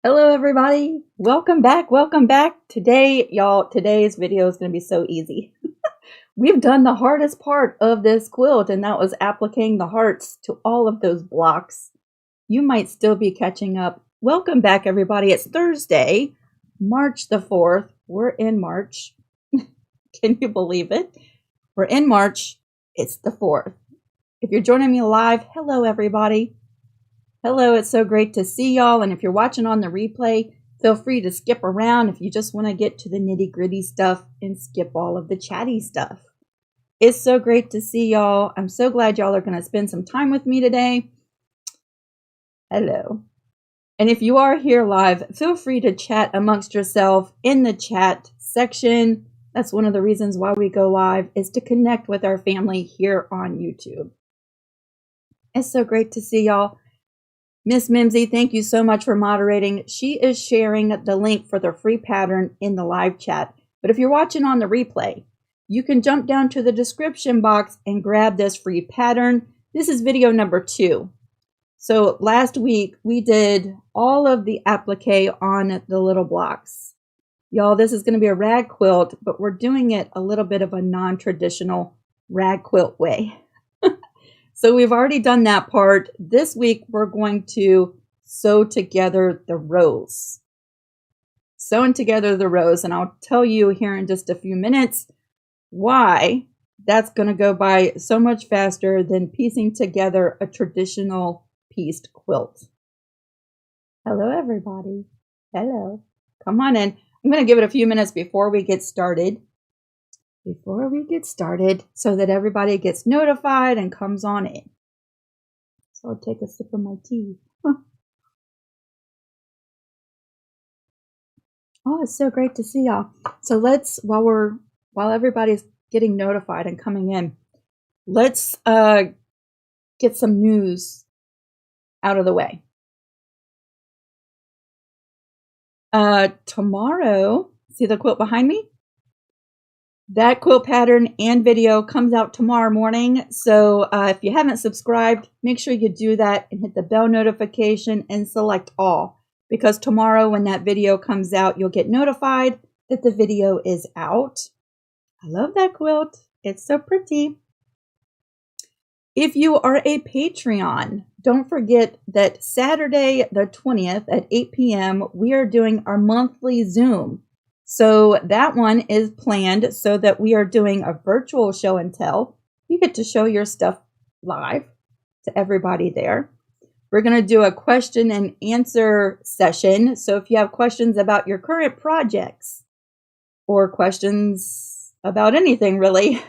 Hello everybody. Welcome back. Welcome back. Today, y'all, today's video is going to be so easy. We've done the hardest part of this quilt, and that was appliquing the hearts to all of those blocks. You might still be catching up. Welcome back everybody. It's Thursday, March the 4th. We're in March. Can you believe it? We're in March. It's the 4th. If you're joining me live, hello everybody. Hello, it's so great to see y'all. And if you're watching on the replay, feel free to skip around if you just want to get to the nitty-gritty stuff and skip all of the chatty stuff. It's so great to see y'all. I'm so glad y'all are going to spend some time with me today. Hello. And if you are here live, feel free to chat amongst yourself in the chat section. That's one of the reasons why we go live, is to connect with our family here on YouTube. It's so great to see y'all. Miss Mimsy, thank you so much for moderating. She is sharing the link for the free pattern in the live chat. But if you're watching on the replay, you can jump down to the description box and grab this free pattern. This is video number 2. So last week we did all of the applique on the little blocks. Y'all, this is going to be a rag quilt, but we're doing it a little bit of a non-traditional rag quilt way. So we've already done that part. This week, we're going to sew together the rows. Sewing together the rows, and I'll tell you here in just a few minutes why that's going to go by so much faster than piecing together a traditional pieced quilt. Hello, everybody. Hello. Come on in. I'm going to give it a few minutes before we get started. So that everybody gets notified and comes on in. So I'll take a sip of my tea. Oh, it's so great to see y'all. So let's, while everybody's getting notified and coming in, let's get some news out of the way. Tomorrow, see the quilt behind me? That quilt pattern and video comes out tomorrow morning. So if you haven't subscribed, make sure you do that and hit the bell notification and select all. Because tomorrow when that video comes out, you'll get notified that the video is out. I love that quilt. It's so pretty. If you are a Patreon, don't forget that Saturday the 20th at 8 p.m. we are doing our monthly Zoom. So that one is planned so that we are doing a virtual show and tell. You get to show your stuff live to everybody there. We're going to do a question and answer session. So if you have questions about your current projects or questions about anything really,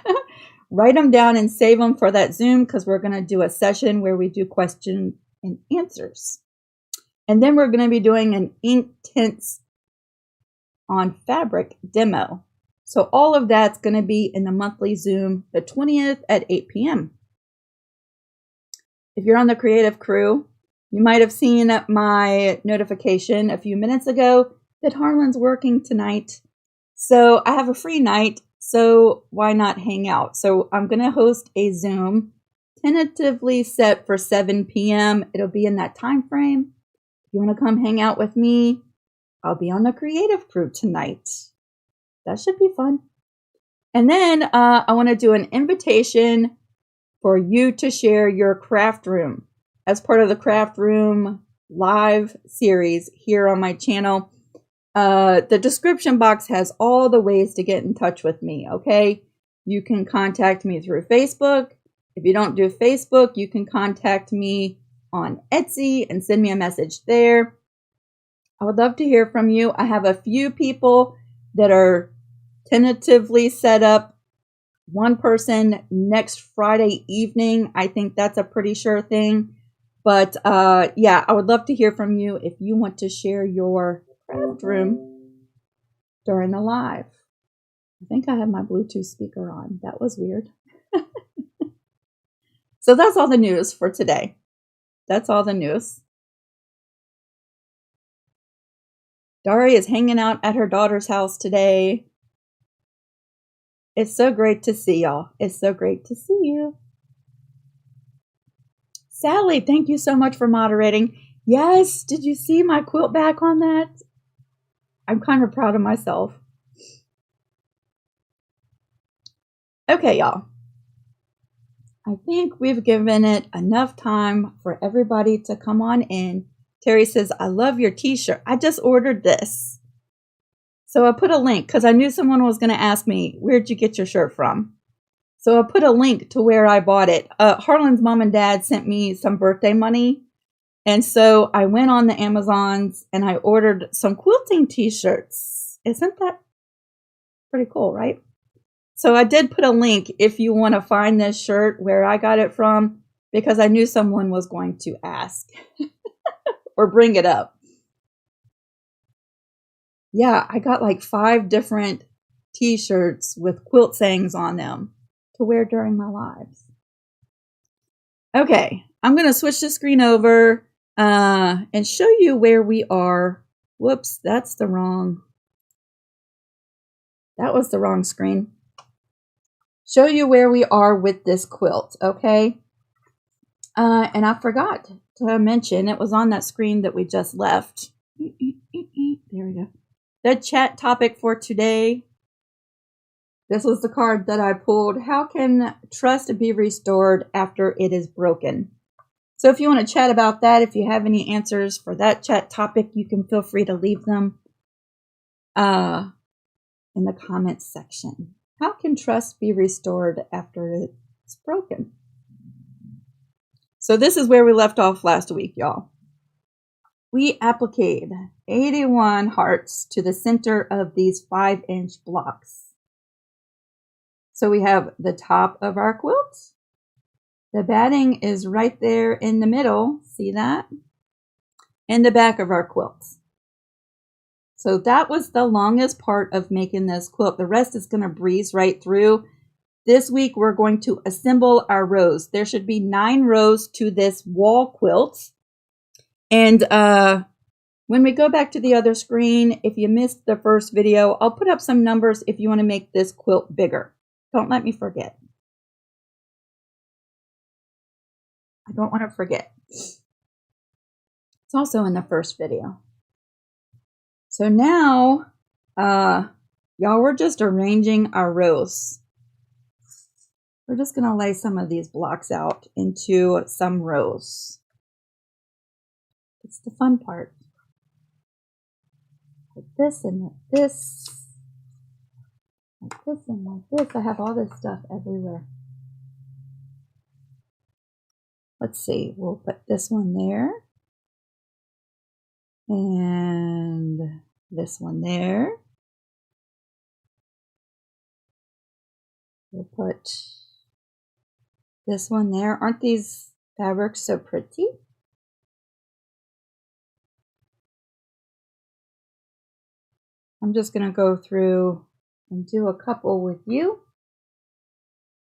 write them down and save them for that Zoom, because we're going to do a session where we do question and answers. And then we're going to be doing an ink tints on fabric demo. So all of that's going to be in the monthly Zoom, the 20th at 8 p.m. If you're on the creative crew, you might have seen my notification a few minutes ago that Harlan's working tonight. So I have a free night, so why not hang out? So I'm going to host a Zoom tentatively set for 7 p.m. It'll be in that time frame. If you want to come hang out with me, I'll be on the creative crew tonight. That should be fun. And then I want to do an invitation for you to share your craft room as part of the craft room live series here on my channel. The description box has all the ways to get in touch with me, okay? You can contact me through Facebook. If you don't do Facebook, you can contact me on Etsy and send me a message there. I would love to hear from you. I have a few people that are tentatively set up. One person next Friday evening. I think that's a pretty sure thing. But yeah, I would love to hear from you if you want to share your craft room during the live. I think I have my Bluetooth speaker on. That was weird. So that's all the news for today. That's all the news. Dari is hanging out at her daughter's house today. It's so great to see y'all. It's so great to see you. Sally, thank you so much for moderating. Yes, did you see my quilt back on that? I'm kind of proud of myself. Okay, y'all. I think we've given it enough time for everybody to come on in. Terry says, I love your t-shirt. I just ordered this. So I put a link because I knew someone was going to ask me, where'd you get your shirt from? So I put a link to where I bought it. Harlan's mom and dad sent me some birthday money. And so I went on the Amazons and I ordered some quilting t-shirts. Isn't that pretty cool, right? So I did put a link if you want to find this shirt where I got it from, because I knew someone was going to ask or bring it up. Yeah, I got like 5 different t-shirts with quilt sayings on them to wear during my lives. Okay, I'm going to switch the screen over and show you where we are. Whoops, that was the wrong screen. Show you where we are with this quilt, okay? And I forgot to mention, it was on that screen that we just left. There we go. The chat topic for today. This was the card that I pulled. How can trust be restored after it is broken? So if you want to chat about that, if you have any answers for that chat topic, you can feel free to leave them in the comments section. How can trust be restored after it's broken? So this is where we left off last week, y'all. We appliqued 81 hearts to the center of these 5-inch blocks. So we have the top of our quilt. The batting is right there in the middle. See that? And the back of our quilt. So that was the longest part of making this quilt. The rest is going to breeze right through. This week, we're going to assemble our rows. There should be 9 rows to this wall quilt. And when we go back to the other screen, if you missed the first video, I'll put up some numbers if you want to make this quilt bigger. Don't let me forget. I don't want to forget. It's also in the first video. So now, y'all, we're just arranging our rows. We're just going to lay some of these blocks out into some rows. It's the fun part. Like this and like this. Like this and like this. I have all this stuff everywhere. Let's see. We'll put this one there. And this one there. We'll put this one there. Aren't these fabrics so pretty? I'm just going to go through and do a couple with you.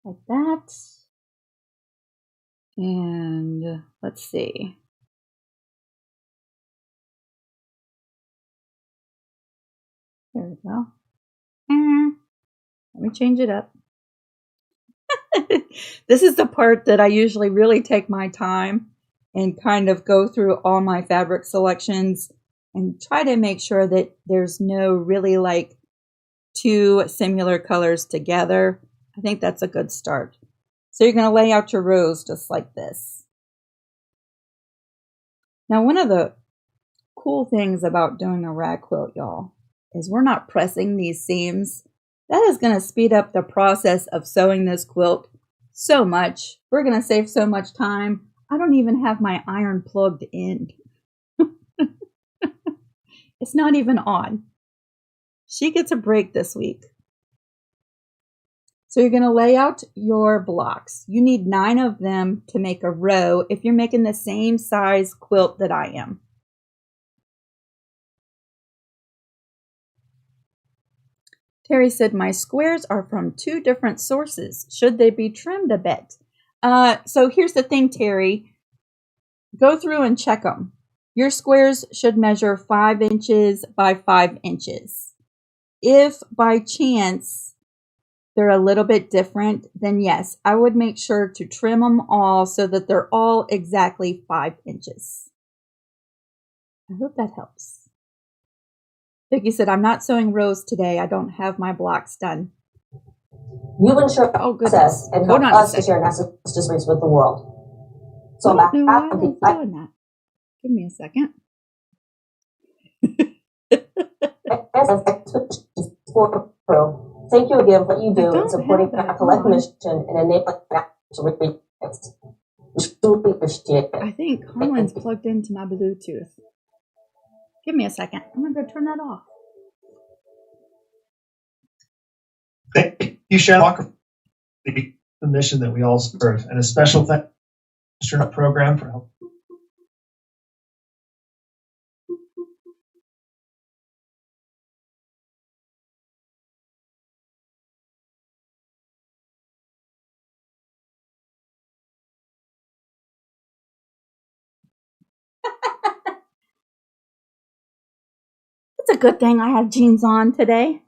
Like that. And let's see. There we go. Let me change it up. This is the part that I usually really take my time and kind of go through all my fabric selections and try to make sure that there's no really like 2 similar colors together. I think that's a good start. So you're going to lay out your rows just like this. Now, one of the cool things about doing a rag quilt, y'all, is we're not pressing these seams. That is going to speed up the process of sewing this quilt so much. We're going to save so much time. I don't even have my iron plugged in. It's not even on. She gets a break this week. So you're going to lay out your blocks. You need 9 of them to make a row if you're making the same size quilt that I am. Terry said, my squares are from 2 different sources. Should they be trimmed a bit? So here's the thing, Terry. Go through and check them. Your squares should measure 5 inches by 5 inches. If by chance they're a little bit different, then yes, I would make sure to trim them all so that they're all exactly 5 inches. I hope that helps. Vicky said, I'm not sewing rows today. I don't have my blocks done. You ensure access and help us to share necessary stories with the world. So I don't know why that's doing that. Give me a second. Thank you again for what you do in supporting that collective mission and enabling that to reach. We truly appreciate it. I think Harlan's plugged into my Bluetooth. Give me a second. I'm going to go turn that off. Thank you, Shannon, the mission that we all serve, and a special thanks to the program for help. It's a good thing I have jeans on today.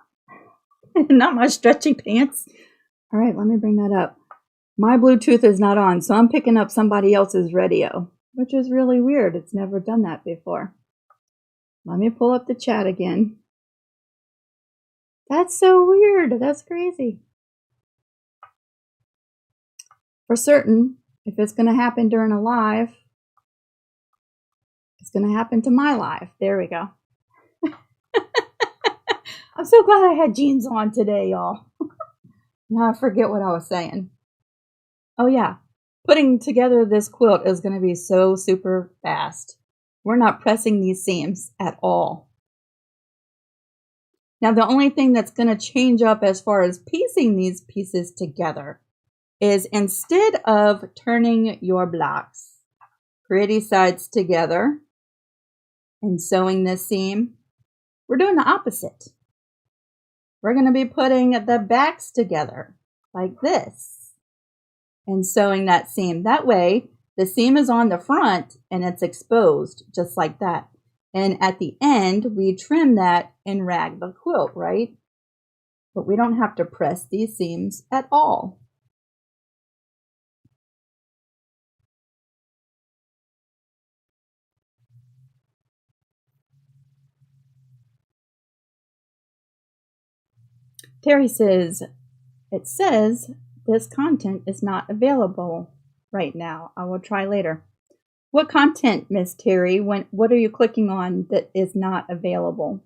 Not my stretchy pants. All right, let me bring that up. My Bluetooth is not on, so I'm picking up somebody else's radio, which is really weird. It's never done that before. Let me pull up the chat again. That's so weird. That's crazy. For certain, if it's going to happen during a live, it's going to happen to my live. There we go. I'm so glad I had jeans on today, y'all. Now I forget what I was saying. Oh yeah, putting together this quilt is going to be so super fast. We're not pressing these seams at all. Now the only thing that's going to change up as far as piecing these pieces together is instead of turning your blocks pretty sides together and sewing this seam, we're doing the opposite. We're going to be putting the backs together like this and sewing that seam. That way, the seam is on the front and it's exposed just like that. And at the end, we trim that and rag the quilt, right? But we don't have to press these seams at all. Terry says, it says this content is not available right now. I will try later. What content, Miss Terry? What are you clicking on that is not available?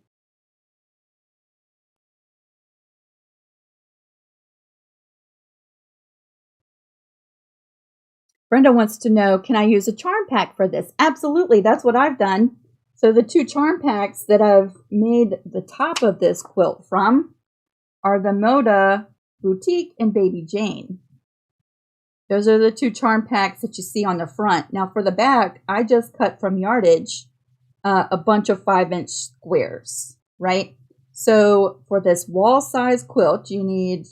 Brenda wants to know, can I use a charm pack for this? Absolutely, that's what I've done. So the two charm packs that I've made the top of this quilt from are the Moda Boutique and Baby Jane. Those are the two charm packs that you see on the front. Now for the back, I just cut from yardage a bunch of 5-inch squares, right? So for this wall size quilt, you need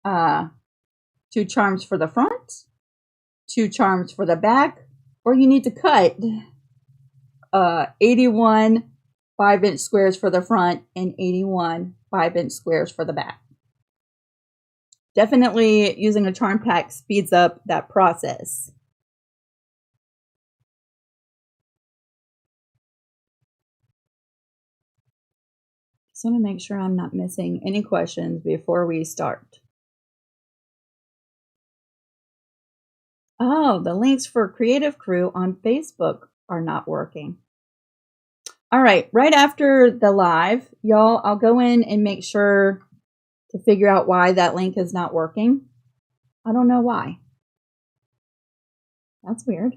2 charms for the front, 2 charms for the back, or you need to cut 81 5-inch squares for the front and 81 5-inch squares for the back. Definitely using a charm pack speeds up that process. Just want to make sure I'm not missing any questions before we start. Oh, the links for Creative Crew on Facebook are not working. All right, right after the live, y'all, I'll go in and make sure to figure out why that link is not working. I don't know why. That's weird.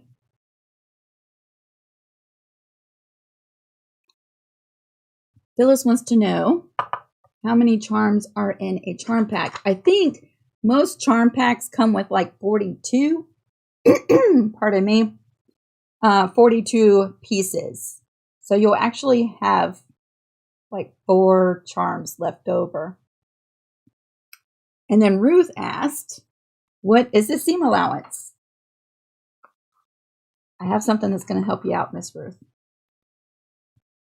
Phyllis wants to know how many charms are in a charm pack. I think most charm packs come with like 42, pardon me, 42 pieces. So you'll actually have like 4 charms left over. And then Ruth asked, what is the seam allowance? I have something that's going to help you out, Miss Ruth.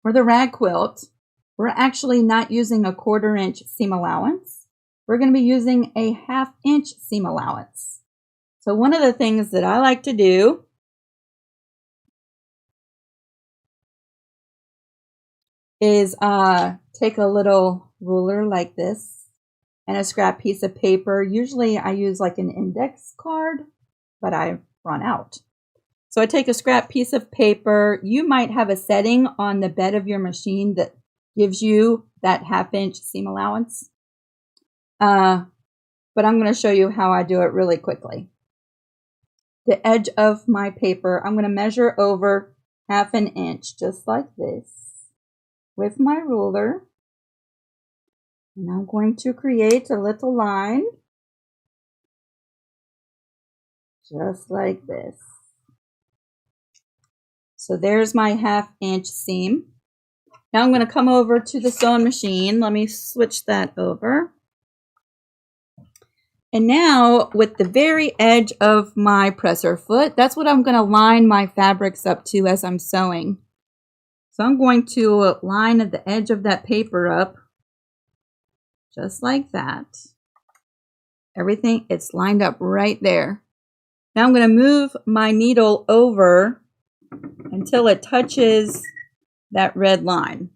For the rag quilt, we're actually not using a 1/4 inch seam allowance. We're going to be using a 1/2 inch seam allowance. So one of the things that I like to do is take a little ruler like this and a scrap piece of paper. Usually I use like an index card, but I run out. So I take a scrap piece of paper. You might have a setting on the bed of your machine that gives you that 1/2 inch seam allowance. But I'm going to show you how I do it really quickly. The edge of my paper, I'm going to measure over 1/2 inch, just like this, with my ruler. And I'm going to create a little line, just like this. So there's my 1/2 inch seam. Now I'm going to come over to the sewing machine. Let me switch that over. And now with the very edge of my presser foot, that's what I'm going to line my fabrics up to as I'm sewing. So I'm going to line the edge of that paper up just like that. Everything, it's lined up right there. Now I'm going to move my needle over until it touches that red line.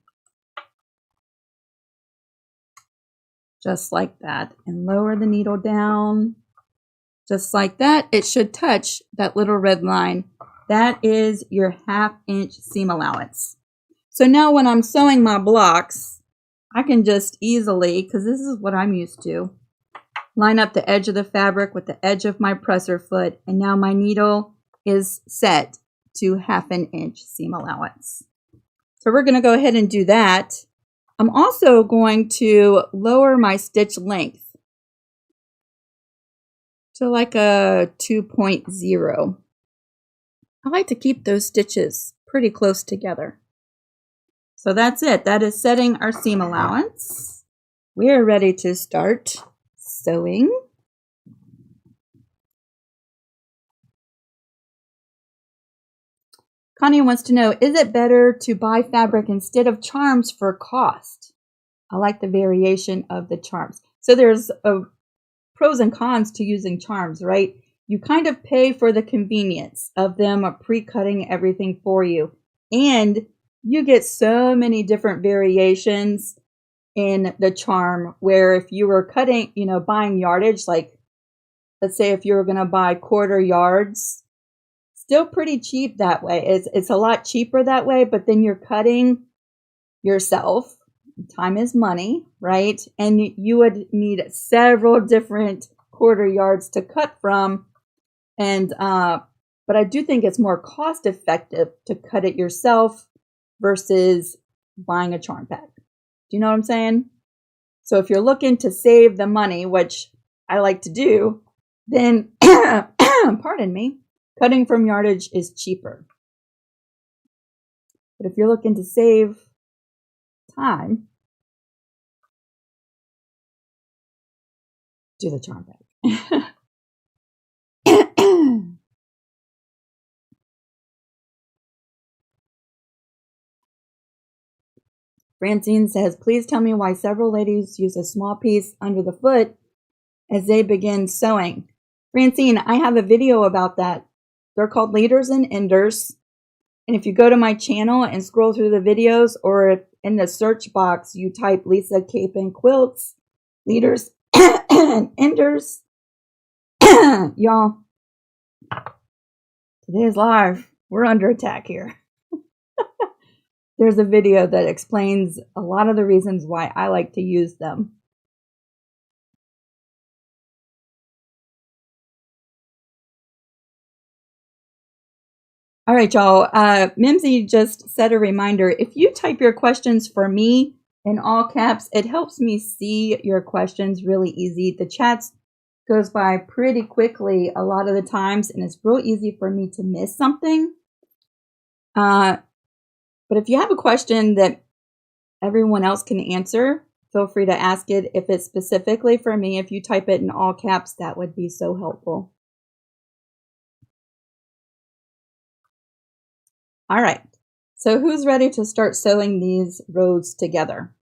Just like that, and lower the needle down just like that. It should touch that little red line. That is your 1/2 inch seam allowance. So now when I'm sewing my blocks, I can just easily, because this is what I'm used to, line up the edge of the fabric with the edge of my presser foot, and now my needle is set to 1/2 inch seam allowance. So we're going to go ahead and do that. I'm also going to lower my stitch length to like a 2.0. I like to keep those stitches pretty close together. So that's it. That is setting our seam allowance. We are ready to start sewing. Connie wants to know, is it better to buy fabric instead of charms for cost? I like the variation of the charms. So there's pros and cons to using charms, right? You kind of pay for the convenience of them pre-cutting everything for you. And you get so many different variations in the charm, where if you were cutting, buying yardage, like let's say if you were going to buy 1/4 yards, still pretty cheap that way. It's a lot cheaper that way, but then you're cutting yourself. Time is money, right? And you would need several different 1/4 yards to cut from. And but I do think it's more cost effective to cut it yourself versus buying a charm pack. Do you know what I'm saying? So if you're looking to save the money, which I like to do, then pardon me, cutting from yardage is cheaper. But if you're looking to save time, do the charm pack. Francine says, please tell me why several ladies use a small piece under the foot as they begin sewing. Francine, I have a video about that. They're called leaders and enders. And if you go to my channel and scroll through the videos, or if in the search box you type Lisa Capen Quilts, leaders and enders, y'all, today is live. We're under attack here. There's a video that explains a lot of the reasons why I like to use them. All right, y'all. Mimsy just set a reminder. If you type your questions for me in all caps, it helps me see your questions really easy. The chats goes by pretty quickly a lot of the times, and it's real easy for me to miss something. But if you have a question that everyone else can answer, feel free to ask it. If it's specifically for me, if you type it in all caps, that would be so helpful. All right, so who's ready to start sewing these rows together?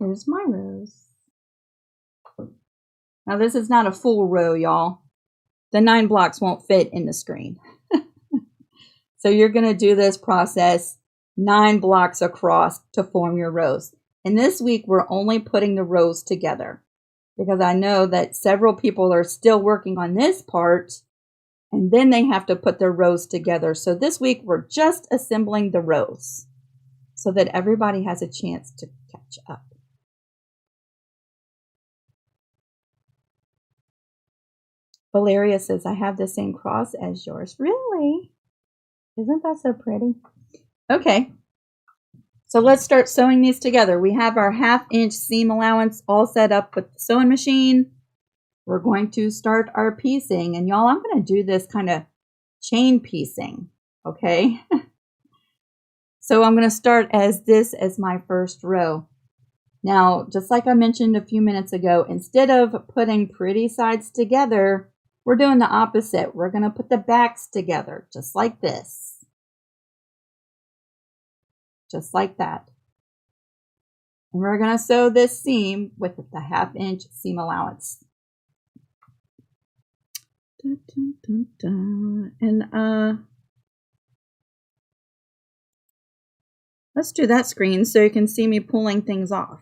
Here's my rows. Now this is not a full row, y'all. The 9 blocks won't fit in the screen. So you're going to do this process 9 blocks across to form your rows. And this week we're only putting the rows together because I know that several people are still working on this part and then they have to put their rows together. So this week we're just assembling the rows so that everybody has a chance to catch up. Valeria says, I have the same cross as yours. Really? Isn't that so pretty? Okay. So let's start sewing these together. We have our 1/2 inch seam allowance all set up with the sewing machine. We're going to start our piecing. And y'all, I'm going to do this kind of chain piecing. Okay. So I'm going to start as this as my first row. Now, just like I mentioned a few minutes ago, instead of putting pretty sides together, we're doing the opposite. We're going to put the backs together, just like this. Just like that. And we're going to sew this seam with the 1/2 inch seam allowance. Dun, dun, dun, dun. And let's do that screen so you can see me pulling things off.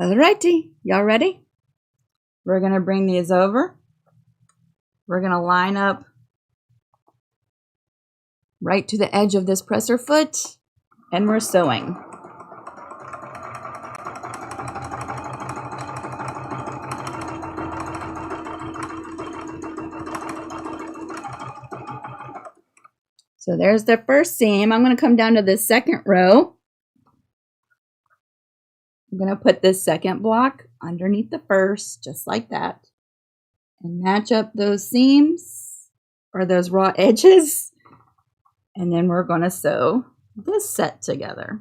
Alrighty, y'all ready? We're going to bring these over. We're going to line up right to the edge of this presser foot, and we're sewing. So there's the first seam. I'm going to come down to the second row. I'm going to put this second block underneath the first, just like that, and match up those seams or those raw edges. And then we're going to sew this set together.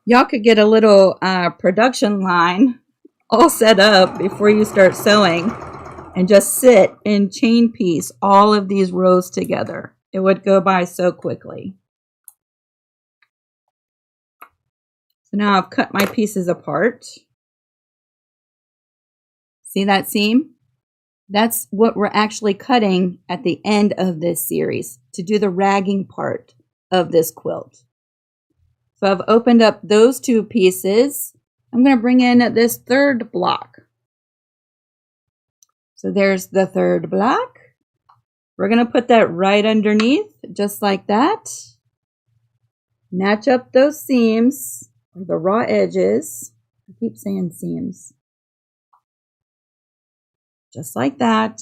Y'all could get a little production line all set up before you start sewing and just sit and chain piece all of these rows together. It would go by so quickly. So now I've cut my pieces apart. See that seam? That's what we're actually cutting at the end of this series to do the ragging part of this quilt. So I've opened up those 2 pieces. I'm going to bring in this third block. So there's the third block. We're going to put that right underneath, just like that. Match up those seams, or the raw edges. I keep saying seams. Just like that.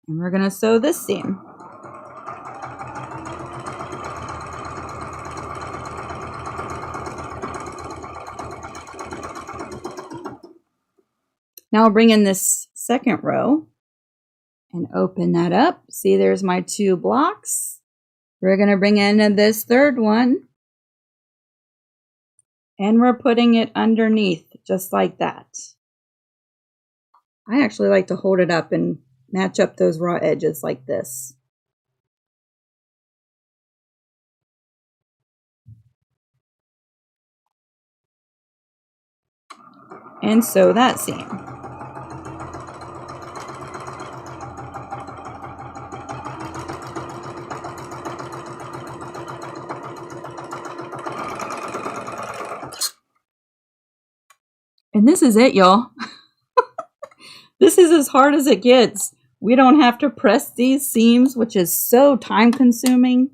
And we're going to sew this seam. Now I'll bring in this second row and open that up. See, there's my 2 blocks. We're going to bring in this third one and we're putting it underneath just like that. I actually like to hold it up and match up those raw edges like this. And sew that seam. And this is it, y'all. This is as hard as it gets. We don't have to press these seams, which is so time consuming.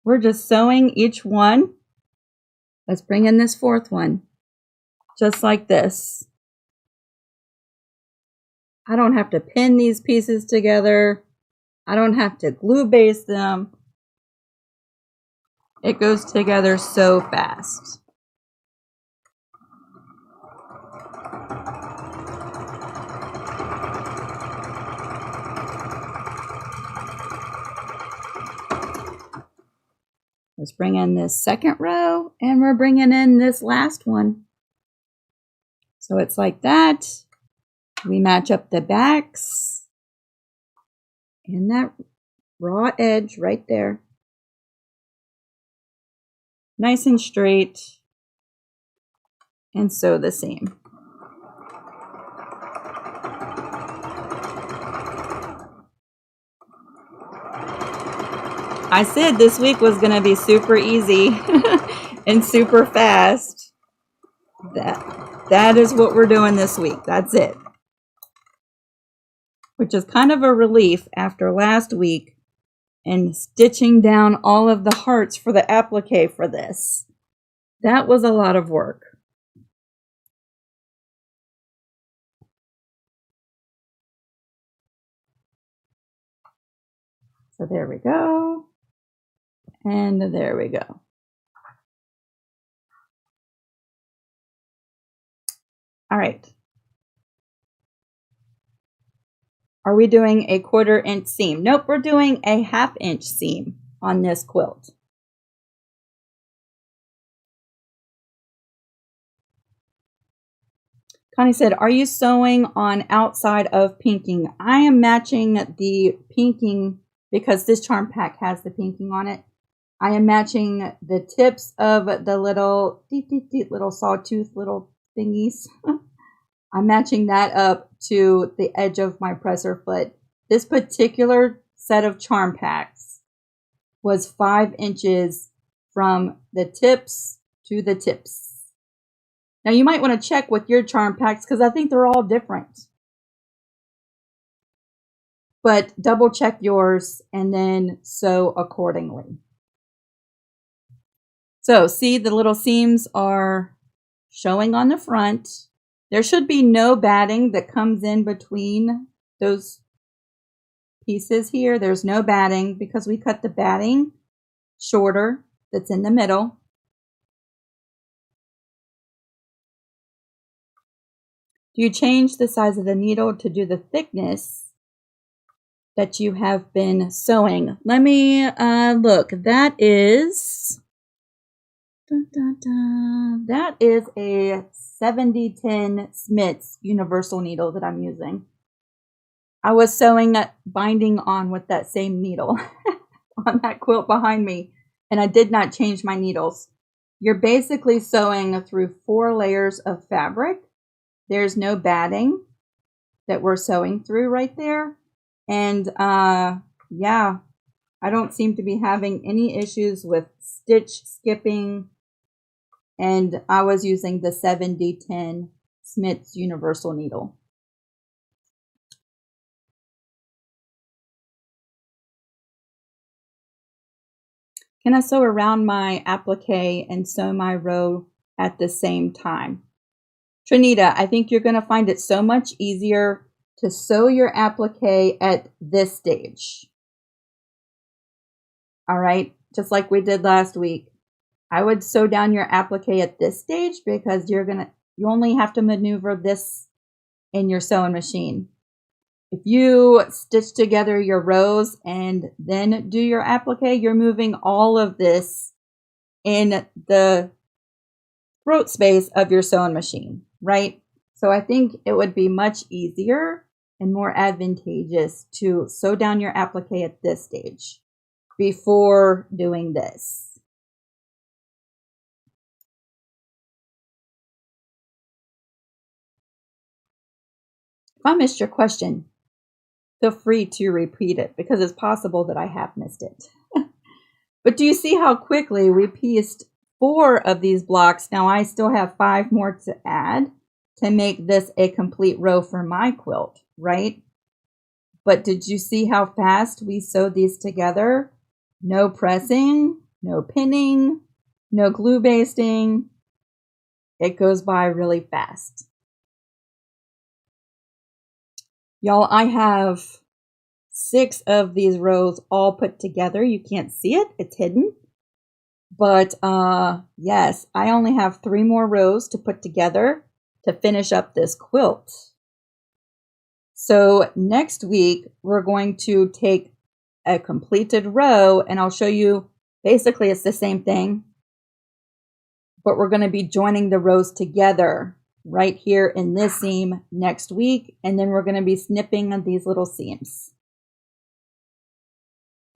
We're just sewing each one. Let's bring in this fourth one. Just like this. I don't have to pin these pieces together. I don't have to glue base them. It goes together so fast. Let's bring in this second row and we're bringing in this last one. So it's like that. We match up the backs and that raw edge right there. Nice and straight. And sew the seam. I said this week was going to be super easy and super fast. That is what we're doing this week. That's it. Which is kind of a relief after last week and stitching down all of the hearts for the applique for this. That was a lot of work. So there we go. And there we go. All right. Are we doing a 1/4 inch seam? Nope, we're doing a 1/2 inch seam on this quilt. Connie said, are you sewing on outside of pinking? I am matching the pinking because this charm pack has the pinking on it. I am matching the tips of the little sawtooth little thingies. I'm matching that up to the edge of my presser foot. This particular set of charm packs was 5 inches from the tips to the tips. Now you might want to check with your charm packs because I think they're all different. But double check yours and then sew accordingly. So see, the little seams are showing on the front. There should be no batting that comes in between those pieces here. There's no batting because we cut the batting shorter that's in the middle. Do you change the size of the needle to do the thickness that you have been sewing? Let me look. That is... That is a 7010 Smith's universal needle that I'm using. I was sewing binding on with that same needle on that quilt behind me, and I did not change my needles. You're basically sewing through 4 layers of fabric. There's no batting that we're sewing through right there. And yeah, I don't seem to be having any issues with stitch skipping. And I was using the 7010 Smith's universal needle. Can I sew around my applique and sew my row at the same time? Trinita, I think you're going to find it so much easier to sew your applique at this stage. All right, just like we did last week. I would sew down your applique at this stage because you only have to maneuver this in your sewing machine. If you stitch together your rows and then do your applique, you're moving all of this in the throat space of your sewing machine, right? So I think it would be much easier and more advantageous to sew down your applique at this stage before doing this. If I missed your question, feel free to repeat it because it's possible that I have missed it. But do you see how quickly we pieced 4 of these blocks? Now I still have 5 more to add to make this a complete row for my quilt, right? But did you see how fast we sewed these together? No pressing, no pinning, no glue basting. It goes by really fast. Y'all, I have 6 of these rows all put together. You can't see it, it's hidden. But yes, I only have 3 more rows to put together to finish up this quilt. So next week, we're going to take a completed row and I'll show you, basically it's the same thing, but we're going to be joining the rows together right here in this seam next week, and then we're going to be snipping on these little seams.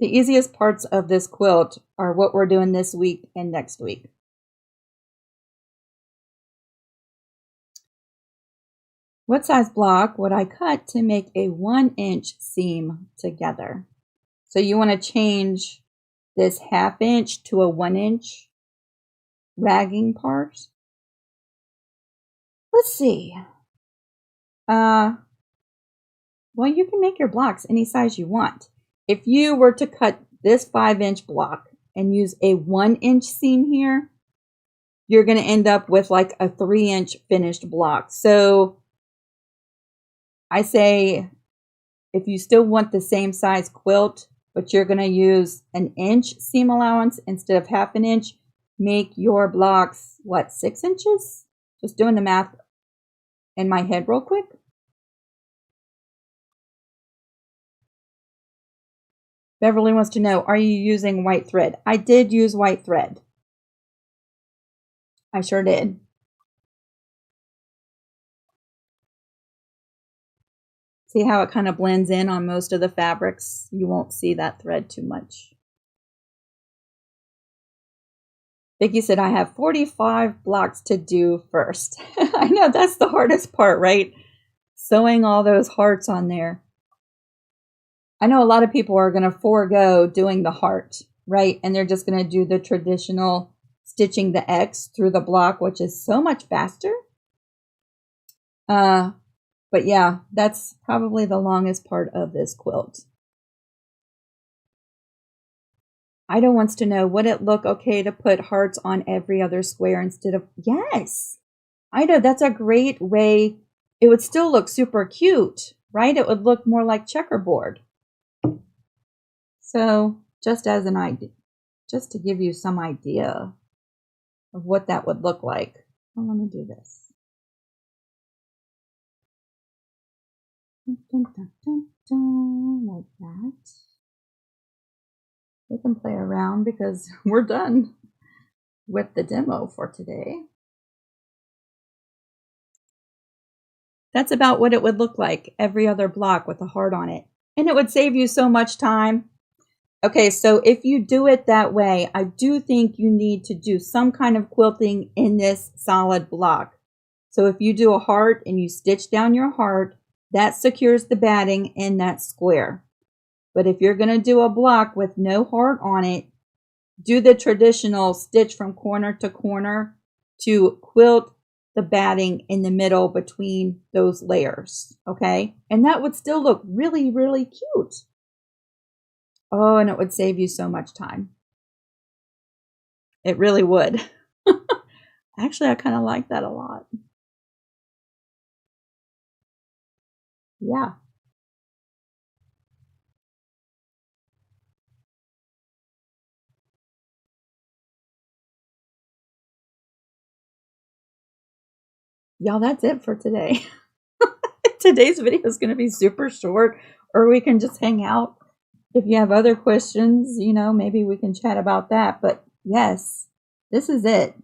The easiest parts of this quilt are what we're doing this week and next week. What size block would I cut to make a 1-inch seam together? So you want to change this 1/2 inch to a 1-inch ragging part. Let's see. Well, you can make your blocks any size you want. If you were to cut this 5-inch block and use a 1-inch seam here, you're going to end up with like a 3-inch finished block. So I say if you still want the same size quilt, but you're going to use an inch seam allowance instead of 1/2 inch, make your blocks, what, 6 inches? Just doing the math in my head real quick. Beverly wants to know, are you using white thread? I did use white thread. I sure did. See how it kind of blends in on most of the fabrics? You won't see that thread too much. Vicki said, I have 45 blocks to do first. I know that's the hardest part, right? Sewing all those hearts on there. I know a lot of people are going to forego doing the heart, right? And they're just going to do the traditional stitching the X through the block, which is so much faster. But yeah, that's probably the longest part of this quilt. Ida wants to know, would it look okay to put hearts on every other square instead of... Yes, Ida, that's a great way. It would still look super cute, right? It would look more like checkerboard. So just as an idea, just to give you some idea of what that would look like. Well, let me do this. Dun, dun, dun, dun, like that. We can play around because we're done with the demo for today. That's about what it would look like, every other block with a heart on it. And it would save you so much time. Okay, so if you do it that way, I do think you need to do some kind of quilting in this solid block. So if you do a heart and you stitch down your heart, that secures the batting in that square. But if you're going to do a block with no heart on it, do the traditional stitch from corner to corner to quilt the batting in the middle between those layers, okay? And that would still look really, really cute. Oh, and it would save you so much time. It really would. Actually, I kind of like that a lot. Yeah. Y'all, that's it for today. Today's video is going to be super short, or we can just hang out. If you have other questions, you know, maybe we can chat about that. But yes, this is it.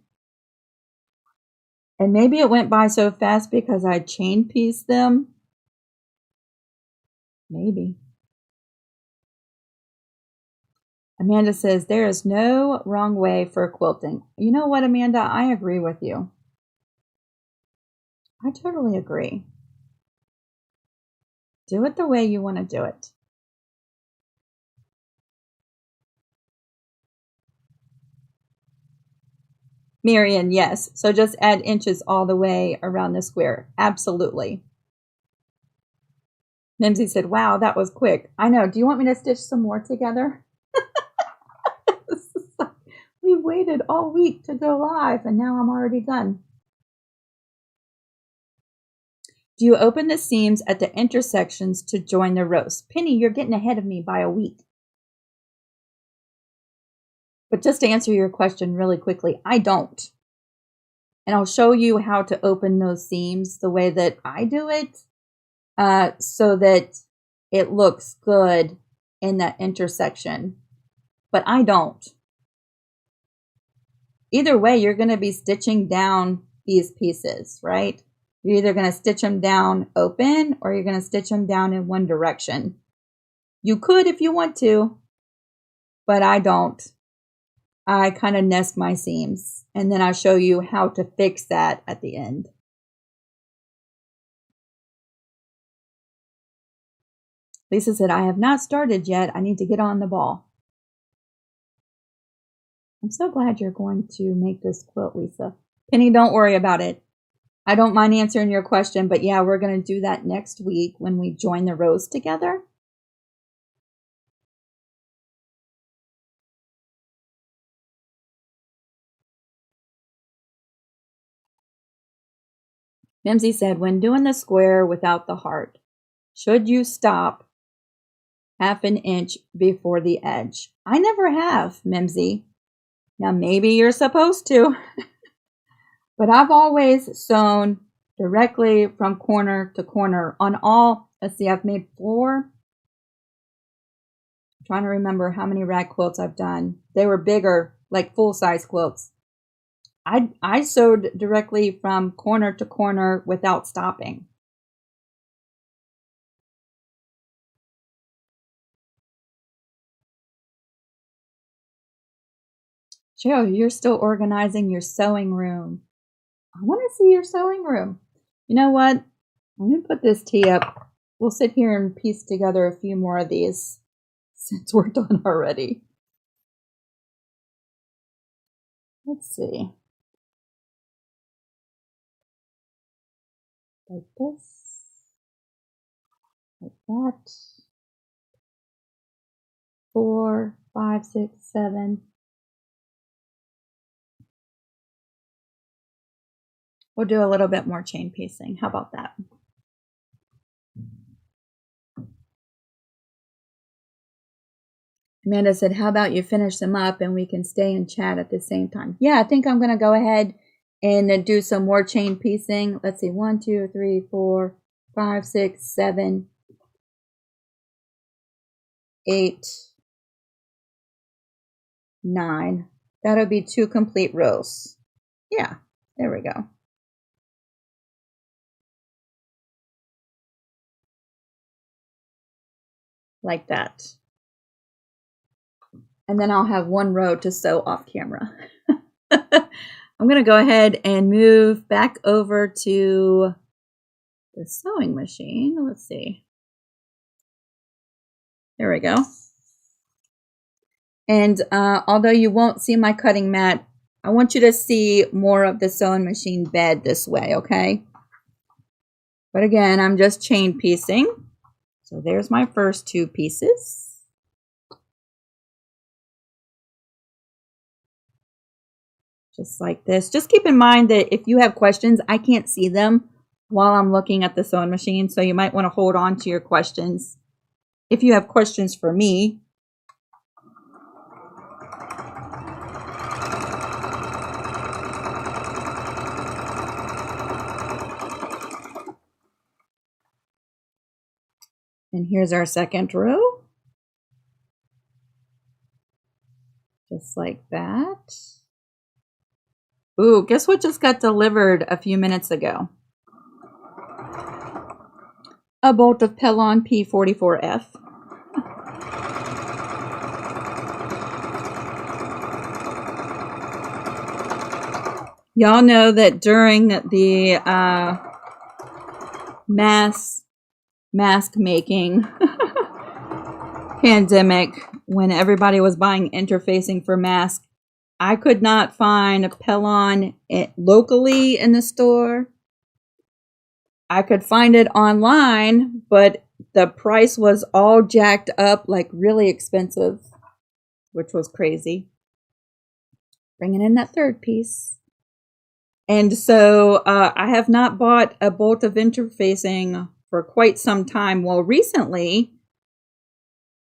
And maybe it went by so fast because I chain pieced them. Maybe. Amanda says, there is no wrong way for quilting. You know what, Amanda? I agree with you. I totally agree. Do it the way you want to do it. Marian, yes. So just add inches all the way around the square. Absolutely. Mimsy said, wow, that was quick. I know. Do you want me to stitch some more together? We waited all week to go live, and now I'm already done. Do you open the seams at the intersections to join the rows? Penny, you're getting ahead of me by a week. But just to answer your question really quickly, I don't. And I'll show you how to open those seams the way that I do it, so that it looks good in that intersection. But I don't. Either way, you're going to be stitching down these pieces, right? You're either going to stitch them down open or you're going to stitch them down in one direction. You could if you want to, but I don't. I kind of nest my seams, and then I'll show you how to fix that at the end. Lisa said, I have not started yet. I need to get on the ball. I'm so glad you're going to make this quilt, Lisa. Penny, don't worry about it. I don't mind answering your question, but yeah, we're going to do that next week when we join the rows together. Mimsy said, when doing the square without the heart, should you stop ½ inch before the edge? I never have, Mimsy. Now maybe you're supposed to, but I've always sewn directly from corner to corner on all. Let's see, I've made 4. I'm trying to remember how many rag quilts I've done. They were bigger, like full-size quilts. I sewed directly from corner to corner without stopping. Cheryl, you're still organizing your sewing room. I want to see your sewing room. You know what? Let me put this tea up. We'll sit here and piece together a few more of these since we're done already. Let's see. Like this. Like that. 4, 5, 6, 7. We'll do a little bit more chain piecing. How about that? Amanda said, how about you finish them up and we can stay and chat at the same time? Yeah, I think I'm going to go ahead and do some more chain piecing. Let's see, 1, 2, 3, 4, 5, 6, 7, 8, 9. That'll be 2 complete rows. Yeah, there we go. Like that. And then I'll have 1 row to sew off camera. I'm going to go ahead and move back over to the sewing machine. Let's see. There we go. And although you won't see my cutting mat, I want you to see more of the sewing machine bed this way, okay? But again, I'm just chain piecing. So there's my first 2 pieces. Just like this. Just keep in mind that if you have questions, I can't see them while I'm looking at the sewing machine. So you might want to hold on to your questions. If you have questions for me, and here's our second row. Just like that. Ooh, guess what just got delivered a few minutes ago? A bolt of Pelon P44F. Y'all know that during the mask making pandemic, when everybody was buying interfacing for masks, I could not find a Pelon locally in the store. I could find it online, but the price was all jacked up, like really expensive, which was crazy. Bringing in that third piece. And so I have not bought a bolt of interfacing for quite some time. Well, recently,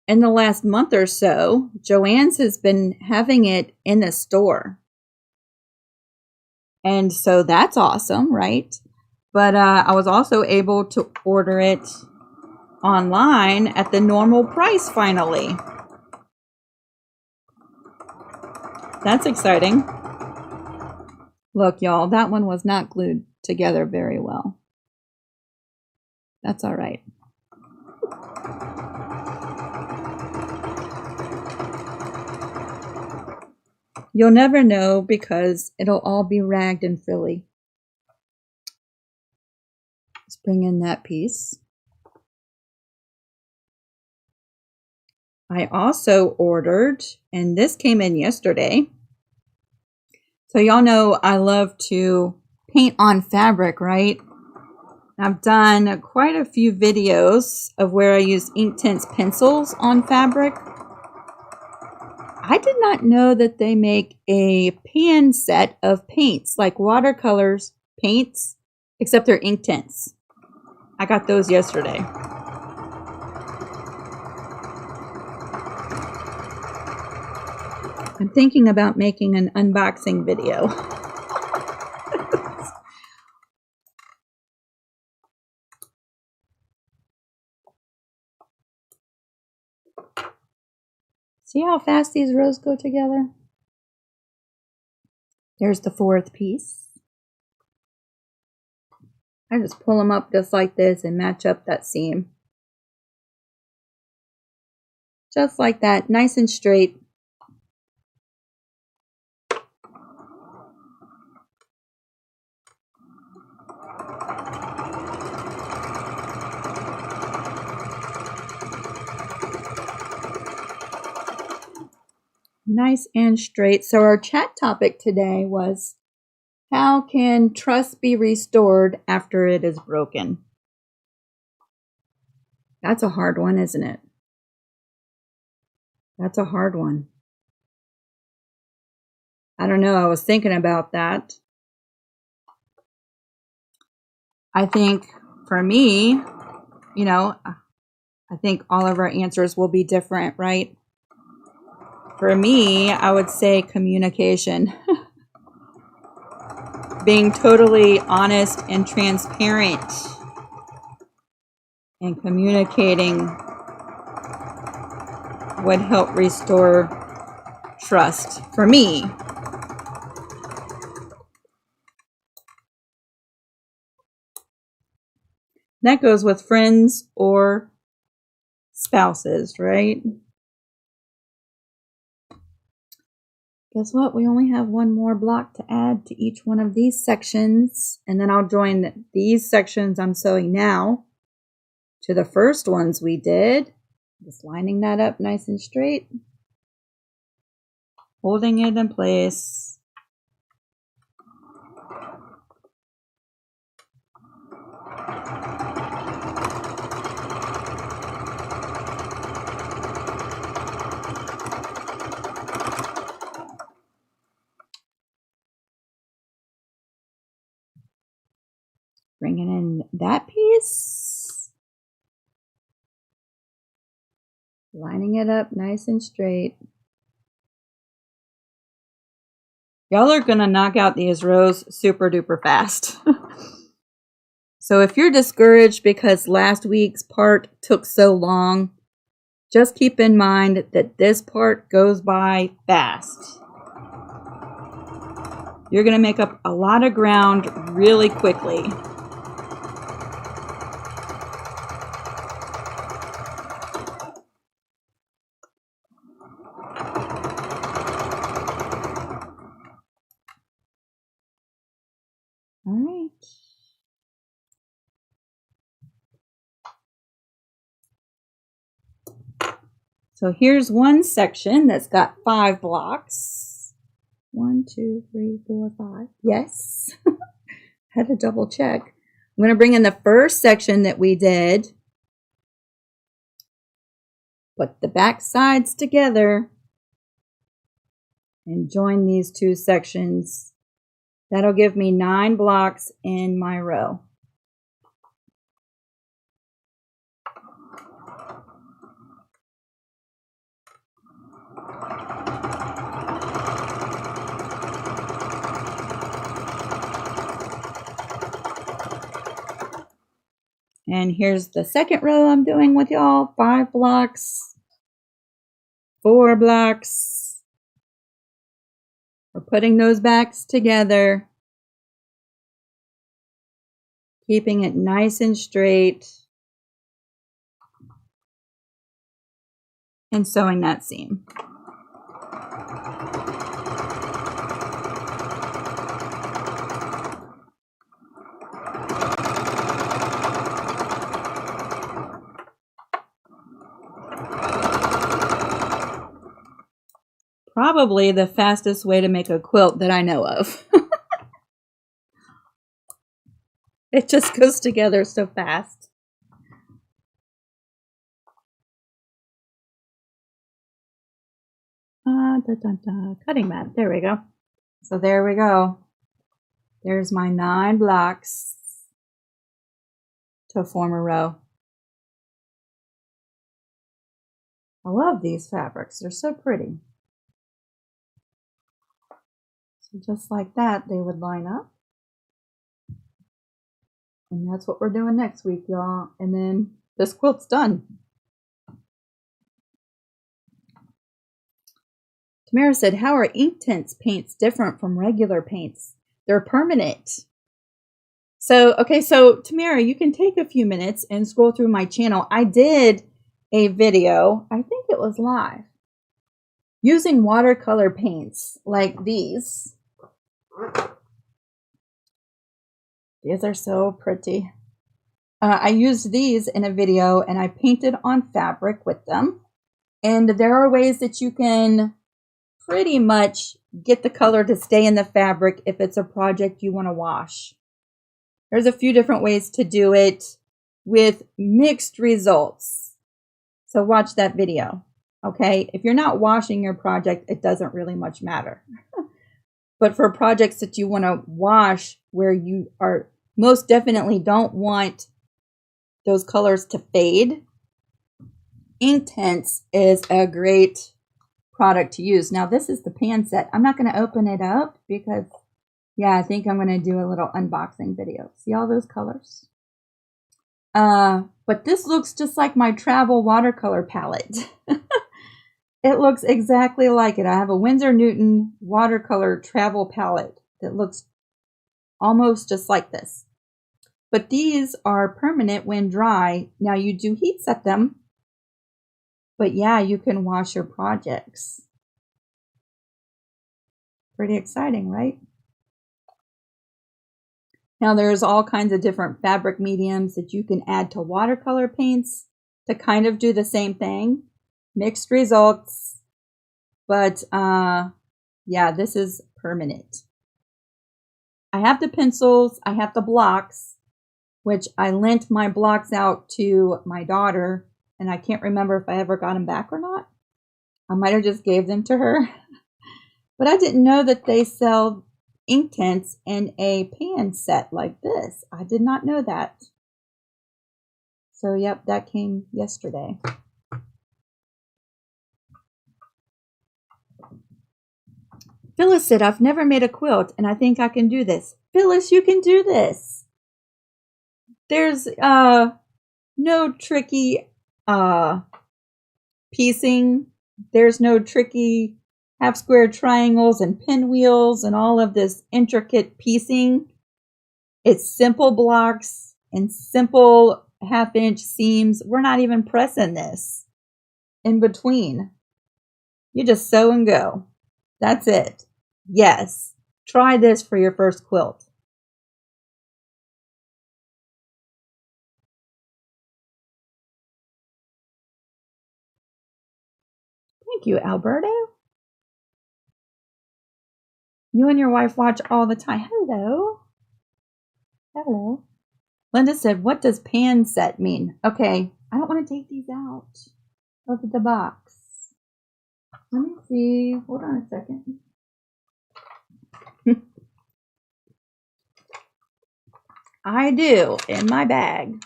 in the last month or so, Joann's has been having it in the store. And so that's awesome, right? But I was also able to order it online at the normal price finally. That's exciting. Look, y'all, that one was not glued together very well. That's all right. You'll never know because it'll all be ragged and frilly. Let's bring in that piece. I also ordered, and this came in yesterday. So y'all know I love to paint on fabric, right? I've done quite a few videos of where I use Inktense pencils on fabric. I did not know that they make a pan set of paints, like watercolors paints, except they're Inktense. I got those yesterday. I'm thinking about making an unboxing video. See how fast these rows go together? There's the fourth piece. I just pull them up just like this and match up that seam. Just like that, nice and straight. Nice and straight. So our chat topic today was, how can trust be restored after it is broken? That's a hard one, isn't it? That's a hard one. I don't know. I was thinking about that. I think for me, you know, I think all of our answers will be different, right? For me, I would say communication. Being totally honest and transparent and communicating would help restore trust for me. That goes with friends or spouses, right? Guess what? We only have one more block to add to each one of these sections, and then I'll join these sections I'm sewing now to the first ones we did. Just lining that up nice and straight, holding it in place. Bringing in that piece, lining it up nice and straight. Y'all are gonna knock out these rows super duper fast. So if you're discouraged because last week's part took so long, just keep in mind that this part goes by fast. You're gonna make up a lot of ground really quickly. All right. So here's one section that's got 5 blocks. 1, 2, 3, 4, 5. Yes. Had to double check. I'm going to bring in the first section that we did. Put the back sides together and join these 2 sections. That'll give me 9 blocks in my row. And here's the second row I'm doing with y'all. 5 blocks, 4 blocks. We're putting those backs together. Keeping it nice and straight. And sewing that seam. Probably the fastest way to make a quilt that I know of. It just goes together so fast. Cutting mat. There we go. So there we go. There's my 9 blocks to form a row. I love these fabrics. They're so pretty. So just like that, they would line up. And that's what we're doing next week, y'all. And then this quilt's done. Tamara said, how are Inktense paints different from regular paints? They're permanent. So, okay, so Tamara, you can take a few minutes and scroll through my channel. I did a video, I think it was live, using watercolor paints like these. These are so pretty. I used these in a video and I painted on fabric with them. And there are ways that you can pretty much get the color to stay in the fabric if it's a project you want to wash. There's a few different ways to do it with mixed results. So watch that video, okay? If you're not washing your project, it doesn't really much matter. But for projects that you want to wash where you are most definitely don't want those colors to fade, Inktense is a great product to use. Now this is the pan set. I'm not going to open it up because, yeah, I think I'm going to do a little unboxing video. See all those colors? But this looks just like my travel watercolor palette. It looks exactly like it. I have a Winsor Newton watercolor travel palette that looks almost just like this. But these are permanent when dry. Now you do heat set them, but yeah, you can wash your projects. Pretty exciting, right? Now there's all kinds of different fabric mediums that you can add to watercolor paints to kind of do the same thing. Mixed results, but yeah, this is permanent. I have the pencils, I have the blocks, which I lent my blocks out to my daughter, and I can't remember if I ever got them back or not. I might have just gave them to her. But I didn't know that they sell Inktense in a pan set like this. I did not know that. So yep, that came yesterday. Phyllis said, I've never made a quilt and I think I can do this. Phyllis, you can do this. There's no tricky piecing. There's no tricky half square triangles and pinwheels and all of this intricate piecing. It's simple blocks and simple 1/2 inch seams. We're not even pressing this in between. You just sew and go. That's it. Yes, try this for your first quilt. Thank you, Alberto. You and your wife watch all the time. Hello. Hello. Linda said, what does pan set mean? Okay, I don't want to take these out of the box. Let me see. Hold on a second. I do in my bag.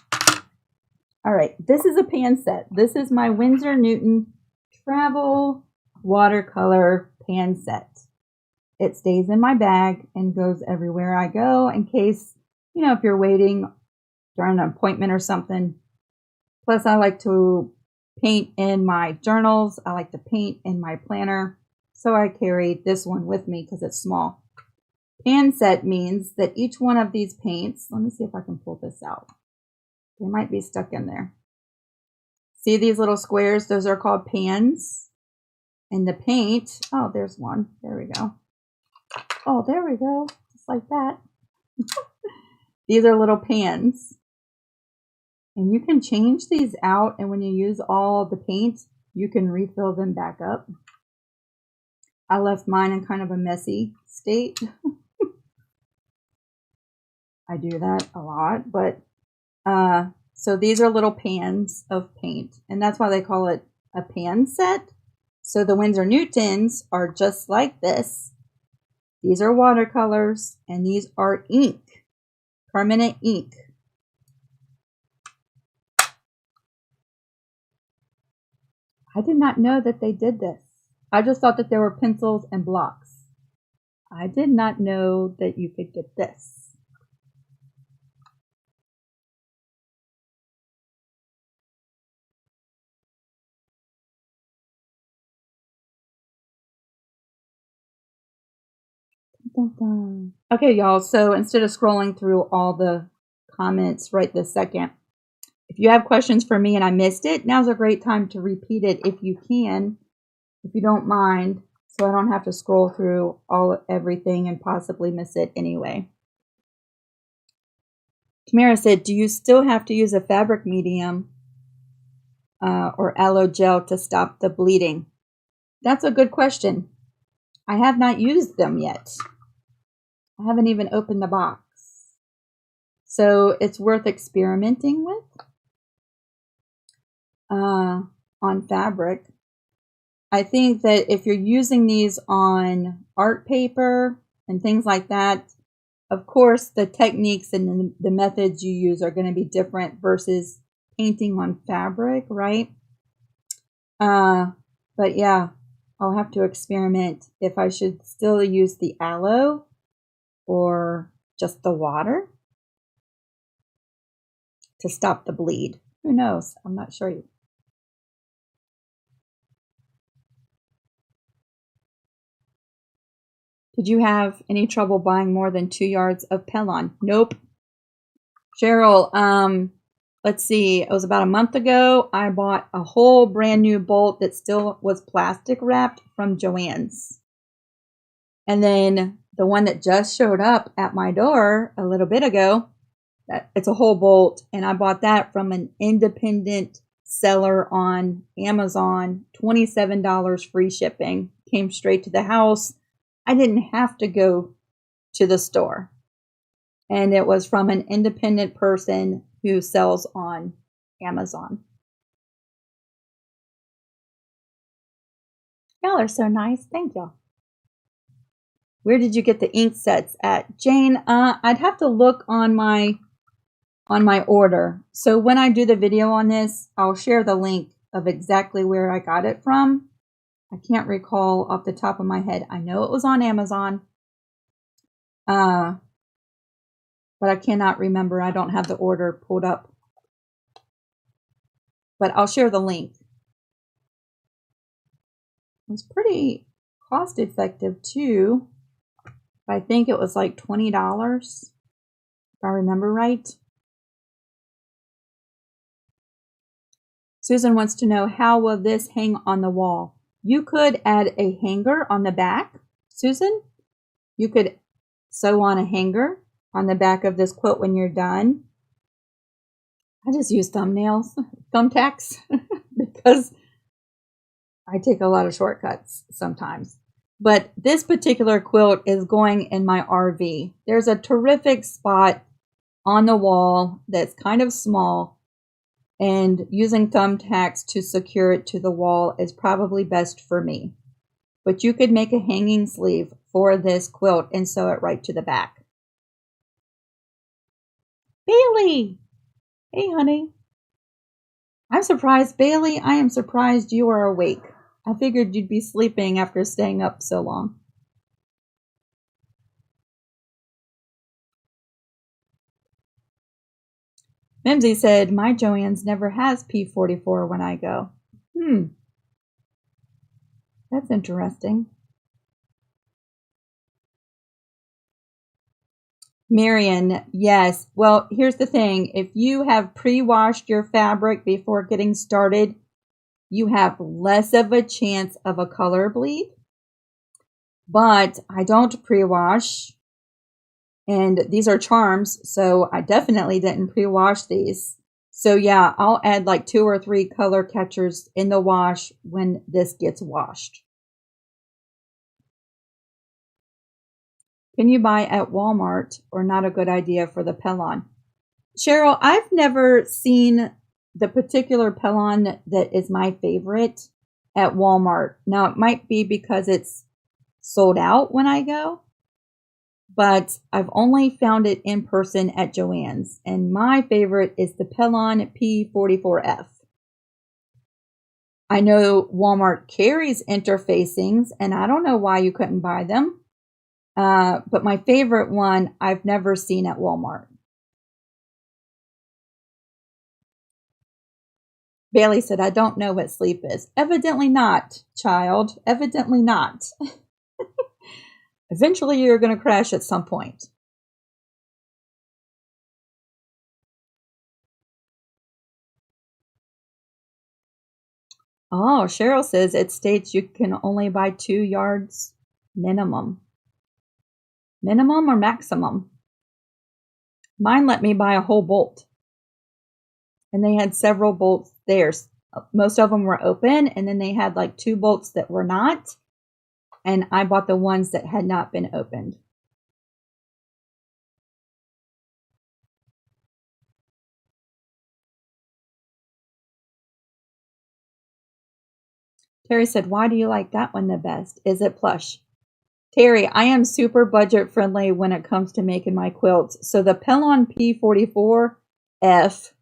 All right, this is a pan set. This is my Winsor Newton travel watercolor pan set. It stays in my bag and goes everywhere I go in case, you know, if you're waiting during an appointment or something. Plus, I like to paint in my journals. I like to paint in my planner. So I carry this one with me because it's small. Pan set means that each one of these paints, let me see if I can pull this out. They might be stuck in there. See these little squares? Those are called pans. And the paint, oh, there's one. There we go. Oh, there we go. Just like that. These are little pans. And you can change these out, and when you use all the paint, you can refill them back up. I left mine in kind of a messy state. I do that a lot, but so these are little pans of paint, and that's why they call it a pan set. So the Winsor Newtons are just like this. These are watercolors, and these are ink, permanent ink. I did not know that they did this. I just thought that there were pencils and blocks. I did not know that you could get this. Dun, dun. Okay, y'all, so instead of scrolling through all the comments right this second, if you have questions for me and I missed it, now's a great time to repeat it if you can, if you don't mind, so I don't have to scroll through everything and possibly miss it anyway. Tamara said, do you still have to use a fabric medium or aloe gel to stop the bleeding? That's a good question. I have not used them yet. I haven't even opened the box. So it's worth experimenting with on fabric. I think that if you're using these on art paper and things like that, of course, the techniques and the methods you use are going to be different versus painting on fabric, right? But yeah, I'll have to experiment if I should still use the aloe or just the water to stop the bleed. Who knows? I'm not sure. Did you have any trouble buying more than 2 yards of Pellon? Nope. Cheryl, let's see. It was about a month ago. I bought a whole brand new bolt that still was plastic wrapped from Joann's. And then the one that just showed up at my door a little bit ago, it's a whole bolt, and I bought that from an independent seller on Amazon. $27 free shipping. Came straight to the house. I didn't have to go to the store. And it was from an independent person who sells on Amazon. Y'all are so nice. Thank y'all. Where did you get the ink sets at? Jane, I'd have to look on my order. So when I do the video on this, I'll share the link of exactly where I got it from. I can't recall off the top of my head. I know it was on Amazon. But I cannot remember. I don't have the order pulled up. But I'll share the link. It was pretty cost effective too. I think it was like $20, if I remember right. Susan wants to know, how will this hang on the wall? You could add a hanger on the back, Susan. You could sew on a hanger on the back of this quilt when you're done. I just use thumbtacks, because I take a lot of shortcuts sometimes. But this particular quilt is going in my RV. There's a terrific spot on the wall that's kind of small, and using thumbtacks to secure it to the wall is probably best for me. But you could make a hanging sleeve for this quilt and sew it right to the back. Bailey! Hey, honey. I'm surprised, Bailey. I am surprised you are awake. I figured you'd be sleeping after staying up so long. Mimsy said, my Joann's never has P44 when I go. That's interesting. Marion, yes. Well, here's the thing. If you have pre-washed your fabric before getting started, you have less of a chance of a color bleed. But I don't pre-wash. And these are charms, so I definitely didn't pre-wash these. So yeah, I'll add like 2 or 3 color catchers in the wash when this gets washed. Can you buy at Walmart or not a good idea for the Pellon? Cheryl, I've never seen the particular Pellon that is my favorite at Walmart. Now, it might be because it's sold out when I go, but I've only found it in person at Joann's, and my favorite is the Pellon P44F. I know Walmart carries interfacings, and I don't know why you couldn't buy them, but my favorite one I've never seen at Walmart. Bailey said, I don't know what sleep is. Evidently not, child. Evidently not. Eventually, you're going to crash at some point. Oh, Cheryl says it states you can only buy 2 yards minimum. Minimum or maximum? Mine let me buy a whole bolt. And they had several bolts there. Most of them were open, and then they had like 2 bolts that were not. And I bought the ones that had not been opened. Terry said, why do you like that one the best? Is it plush? Terry, I am super budget friendly when it comes to making my quilts. So the Pellon P44F,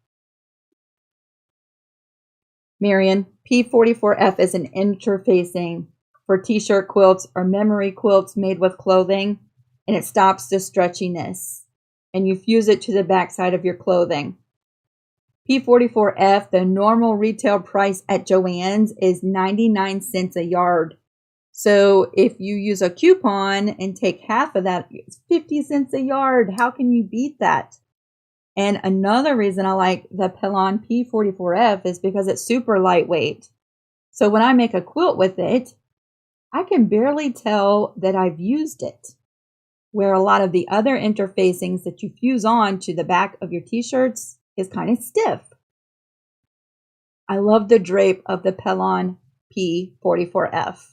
Marion, P44F is an interfacing for t-shirt quilts or memory quilts made with clothing, and it stops the stretchiness. And you fuse it to the backside of your clothing. P44F, the normal retail price at Joann's is 99 cents a yard. So if you use a coupon and take half of that, it's 50 cents a yard. How can you beat that? And another reason I like the Pellon P44F is because it's super lightweight. So when I make a quilt with it, I can barely tell that I've used it. Where a lot of the other interfacings that you fuse on to the back of your t-shirts is kind of stiff. I love the drape of the Pellon P44F.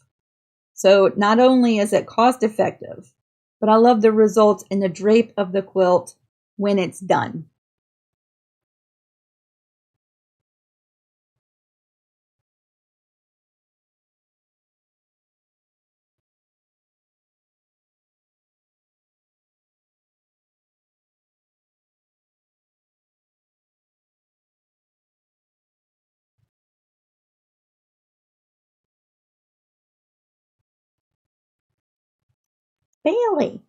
So not only is it cost effective, but I love the results in the drape of the quilt when it's done. Bailey,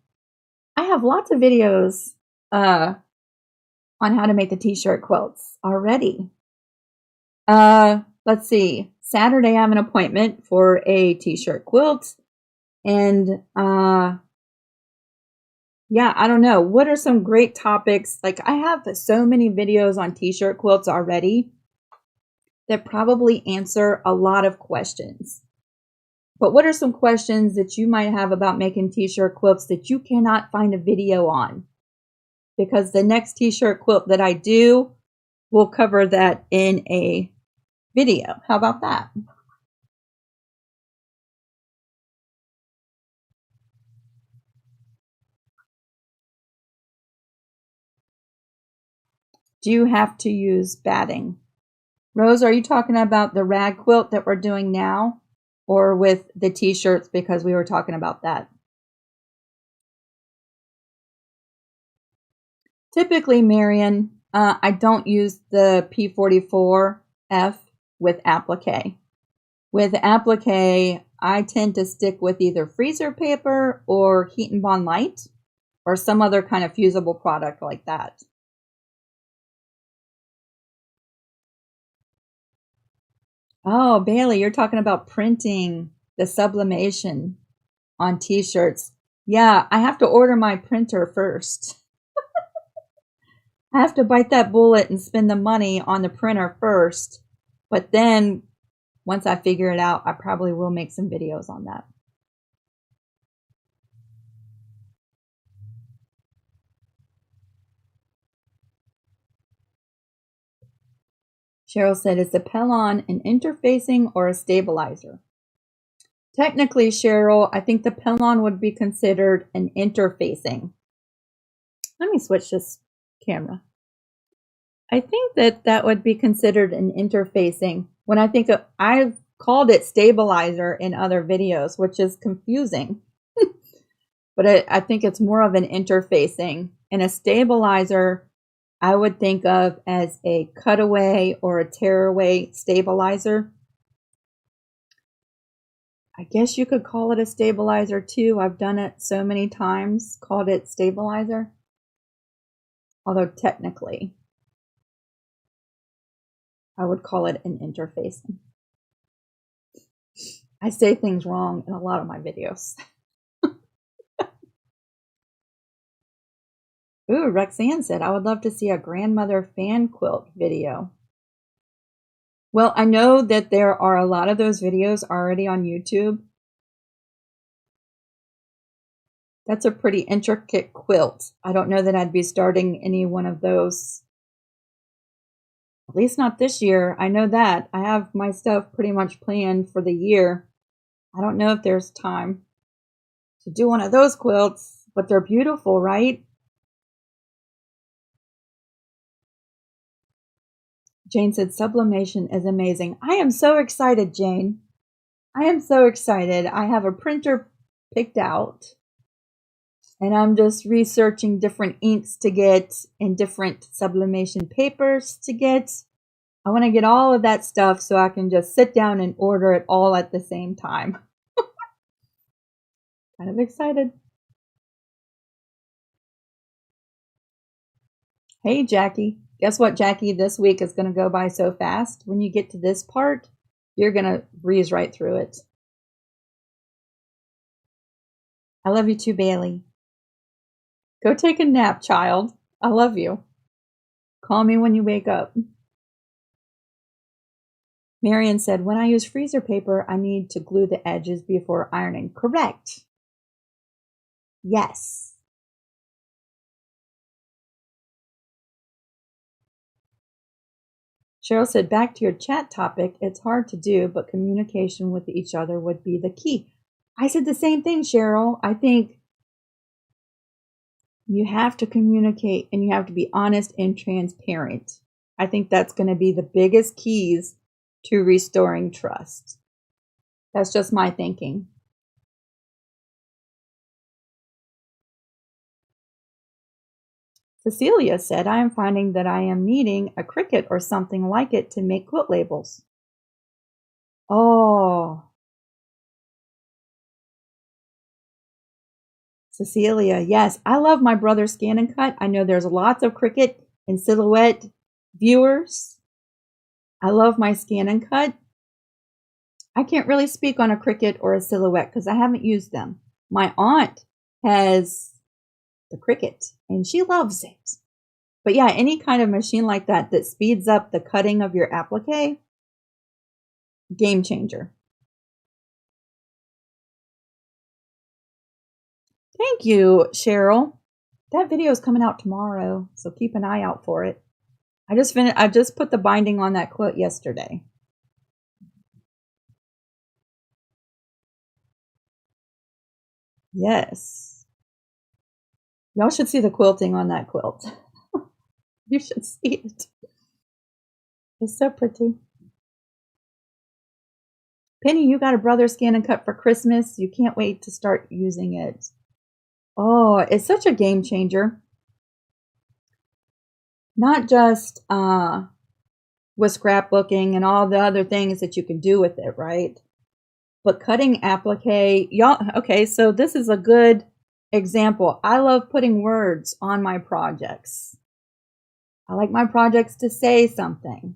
I have lots of videos on how to make the t-shirt quilts already. Let's see. Saturday I have an appointment for a t-shirt quilt, and yeah, I don't know. What are some great topics? Like, I have so many videos on t-shirt quilts already that probably answer a lot of questions. But what are some questions that you might have about making t-shirt quilts that you cannot find a video on? Because the next t-shirt quilt that I do will cover that in a video. How about that? Do you have to use batting? Rose, are you talking about the rag quilt that we're doing now, or with the t-shirts, because we were talking about that? Typically, Marion, I don't use the P44F with applique. With applique, I tend to stick with either freezer paper or Heat and Bond Light or some other kind of fusible product like that. Oh, Bailey, you're talking about printing the sublimation on t-shirts. Yeah, I have to order my printer first. I have to bite that bullet and spend the money on the printer first, but then once I figure it out, I probably will make some videos on that. Cheryl said, is the Pelon an interfacing or a stabilizer? Technically, Cheryl, I think the Pelon would be considered an interfacing. Let me switch this camera. I think that would be considered an interfacing. When I think of, I've called it stabilizer in other videos, which is confusing. But I think it's more of an interfacing. And a stabilizer, I would think of as a cutaway or a tearaway stabilizer. I guess you could call it a stabilizer too. I've done it so many times, called it stabilizer. Although technically, I would call it an interfacing. I say things wrong in a lot of my videos. Ooh, Roxanne said, I would love to see a grandmother fan quilt video. Well, I know that there are a lot of those videos already on YouTube. That's a pretty intricate quilt. I don't know that I'd be starting any one of those. At least not this year. I know that. I have my stuff pretty much planned for the year. I don't know if there's time to do one of those quilts, but they're beautiful, right? Jane said, sublimation is amazing. I am so excited, Jane. I am so excited. I have a printer picked out, and I'm just researching different inks to get and different sublimation papers to get. I want to get all of that stuff so I can just sit down and order it all at the same time. Kind of excited. Hey, Jackie. Guess what, Jackie? This week is going to go by so fast. When you get to this part, you're going to breeze right through it. I love you too, Bailey. Go take a nap, child. I love you. Call me when you wake up. Marion said, when I use freezer paper, I need to glue the edges before ironing. Correct. Yes. Cheryl said, back to your chat topic, it's hard to do, but communication with each other would be the key. I said the same thing, Cheryl. I think you have to communicate and you have to be honest and transparent. I think that's going to be the biggest keys to restoring trust. That's just my thinking. Cecilia said, I am finding that I am needing a Cricut or something like it to make quilt labels. Oh. Cecilia, yes. I love my brother Scan and Cut. I know there's lots of Cricut and Silhouette viewers. I love my Scan and Cut. I can't really speak on a Cricut or a Silhouette because I haven't used them. My aunt has the Cricut and she loves it. But yeah, any kind of machine like that that speeds up the cutting of your applique, game changer. Thank you, Cheryl. That video is coming out tomorrow, so keep an eye out for it. I just put the binding on that quilt yesterday. Yes. Y'all should see the quilting on that quilt. You should see it. It's so pretty. Penny, you got a brother Scan and Cut for Christmas. You can't wait to start using it. Oh, it's such a game changer. Not just with scrapbooking and all the other things that you can do with it, right? But cutting applique, y'all, okay, so this is a good example. I love putting words on my projects. I like my projects to say something.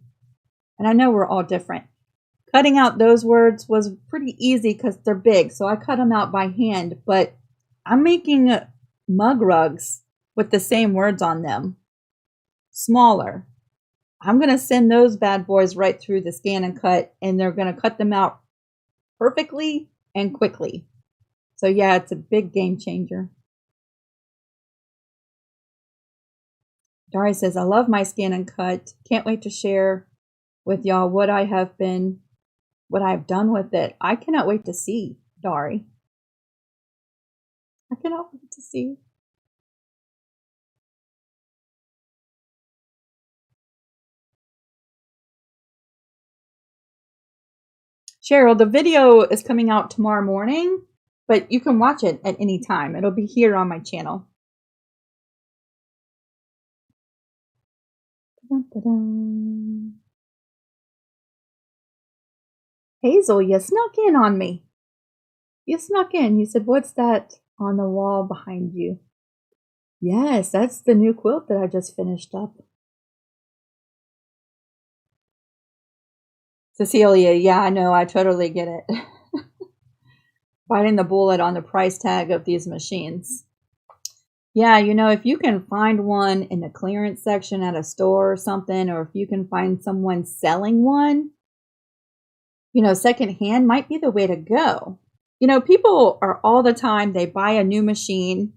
And I know we're all different. Cutting out those words was pretty easy because they're big, so I cut them out by hand, but I'm making mug rugs with the same words on them. smaller. I'm going to send those bad boys right through the scan and cut, and they're going to cut them out perfectly and quickly. So yeah, it's a big game changer. Dari says, I love my scan and cut. Can't wait to share with y'all what I've done with it. I cannot wait to see, Dari. I cannot wait to see. Cheryl, the video is coming out tomorrow morning, but you can watch it at any time. It'll be here on my channel. Dun, dun, dun. Hazel, you snuck in on me. You snuck in. You said, what's that on the wall behind you? Yes, that's the new quilt that I just finished up. Cecilia, yeah, I know. I totally get it. Biting the bullet on the price tag of these machines. Yeah, you know, if you can find one in the clearance section at a store or something, or if you can find someone selling one, you know, secondhand might be the way to go. You know, people are all the time, they buy a new machine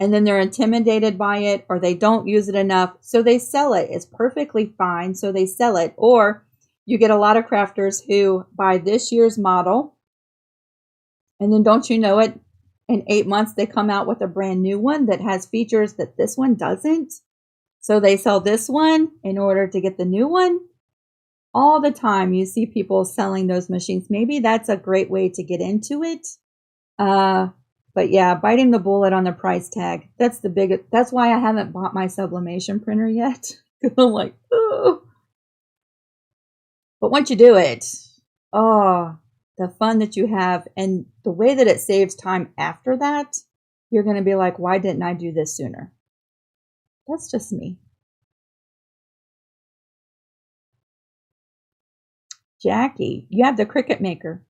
and then they're intimidated by it, or they don't use it enough, so they sell it. It's perfectly fine, so they sell it. Or you get a lot of crafters who buy this year's model, and then don't you know it, in 8 months they come out with a brand new one that has features that this one doesn't. So they sell this one in order to get the new one. All the time you see people selling those machines. Maybe that's a great way to get into it. But yeah, biting the bullet on the price tag. That's why I haven't bought my sublimation printer yet. I'm like, oh. But once you do it, oh, the fun that you have and the way that it saves time after that, you're going to be like, why didn't I do this sooner? That's just me. Jackie, you have the Cricut Maker.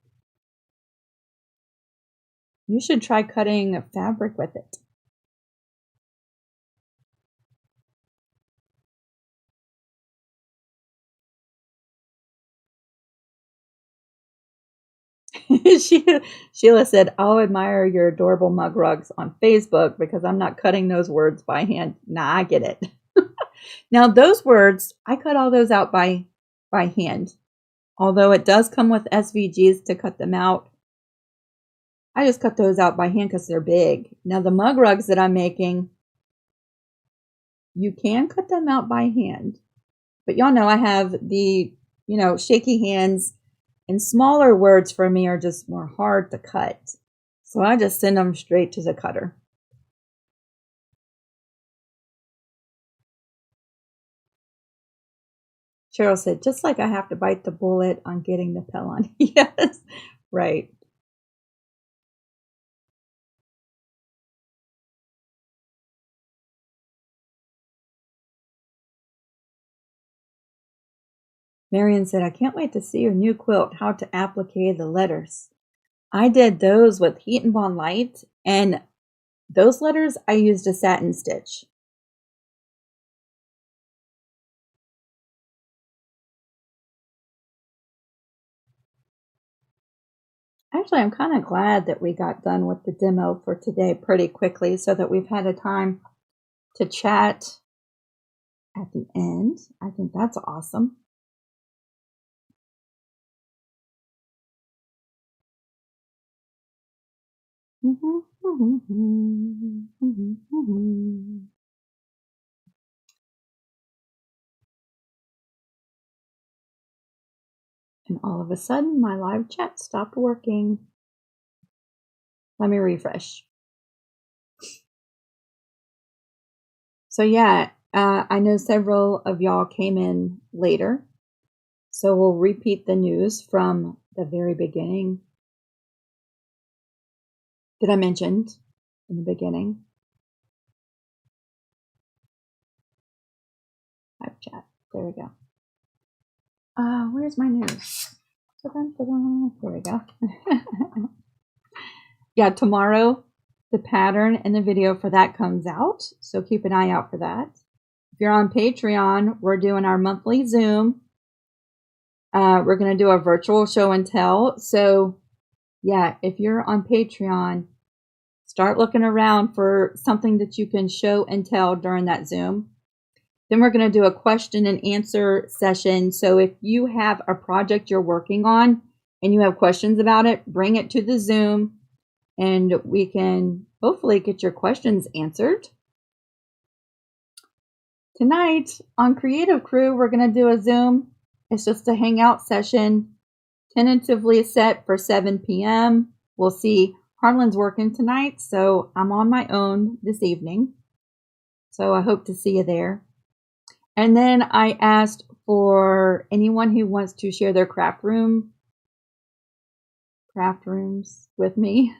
You should try cutting fabric with it. Sheila said, I'll admire your adorable mug rugs on Facebook because I'm not cutting those words by hand. Nah, I get it. Now, those words, I cut all those out by hand. Although it does come with SVGs to cut them out. I just cut those out by hand because they're big. Now, the mug rugs that I'm making, you can cut them out by hand. But y'all know I have the, you know, shaky hands. And smaller words for me are just more hard to cut. So I just send them straight to the cutter. Cheryl said, just like I have to bite the bullet on getting the pill on. Yes, right. Marion said, I can't wait to see your new quilt, how to applique the letters. I did those with Heat and Bond Light, and those letters I used a satin stitch. Actually, I'm kind of glad that we got done with the demo for today pretty quickly so that we've had a time to chat at the end. I think that's awesome. And all of a sudden, my live chat stopped working. Let me refresh. So yeah, I know several of y'all came in later. So we'll repeat the news from the very beginning that I mentioned in the beginning. Live chat. There we go. Where's my news? There we go. Yeah, tomorrow the pattern and the video for that comes out. So keep an eye out for that. If you're on Patreon, we're doing our monthly Zoom. We're going to do a virtual show and tell. So, yeah, if you're on Patreon, start looking around for something that you can show and tell during that Zoom. Then we're going to do a question and answer session. So if you have a project you're working on and you have questions about it, bring it to the Zoom and we can hopefully get your questions answered. Tonight on Creative Crew, we're going to do a Zoom. It's just a hangout session, tentatively set for 7 p.m. We'll see. Harlan's working tonight, so I'm on my own this evening. So I hope to see you there. And then I asked for anyone who wants to share their craft rooms with me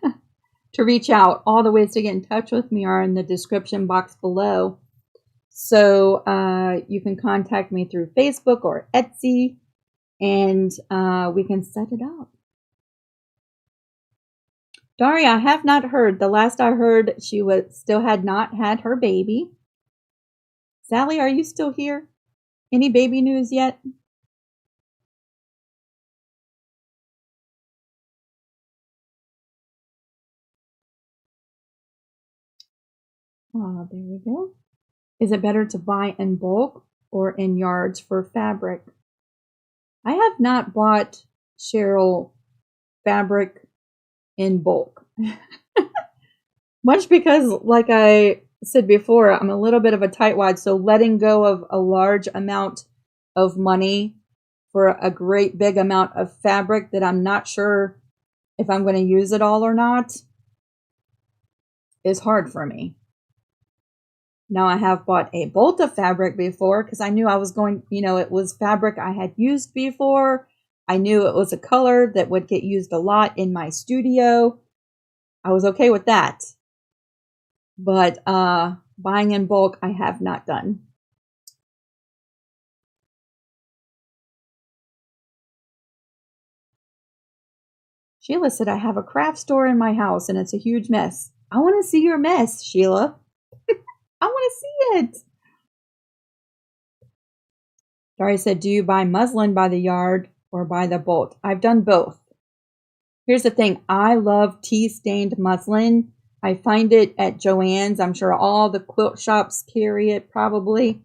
to reach out. All the ways to get in touch with me are in the description box below. So you can contact me through Facebook or Etsy, and we can set it up. Daria, I have not heard. The last I heard, she still had not had her baby. Sally, are you still here? Any baby news yet? Oh, there we go. Is it better to buy in bulk or in yards for fabric? I have not bought, Cheryl, fabric in bulk. Much because, like I said before, I'm a little bit of a tightwad, so letting go of a large amount of money for a great big amount of fabric that I'm not sure if I'm going to use it all or not is hard for me. Now, I have bought a bolt of fabric before because I knew I was going, it was fabric I had used before. I knew it was a color that would get used a lot in my studio. I was okay with that. But buying in bulk, I have not done. Sheila said, I have a craft store in my house and it's a huge mess. I want to see your mess, Sheila. I want to see it. Daria said, do you buy muslin by the yard or by the bolt? I've done both. Here's the thing. I love tea-stained muslin. I find it at Joann's. I'm sure all the quilt shops carry it probably.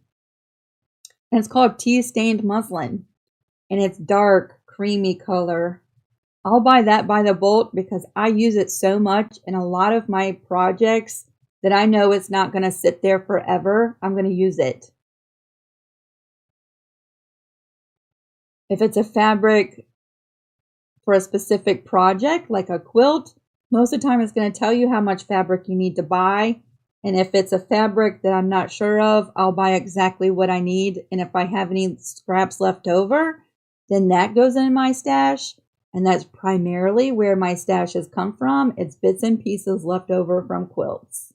And it's called tea-stained muslin. And it's dark, creamy color. I'll buy that by the bolt because I use it so much in a lot of my projects that I know it's not going to sit there forever. I'm going to use it. If it's a fabric for a specific project, like a quilt, most of the time it's going to tell you how much fabric you need to buy. And if it's a fabric that I'm not sure of, I'll buy exactly what I need. And if I have any scraps left over, then that goes in my stash. And that's primarily where my stash has come from. It's bits and pieces left over from quilts.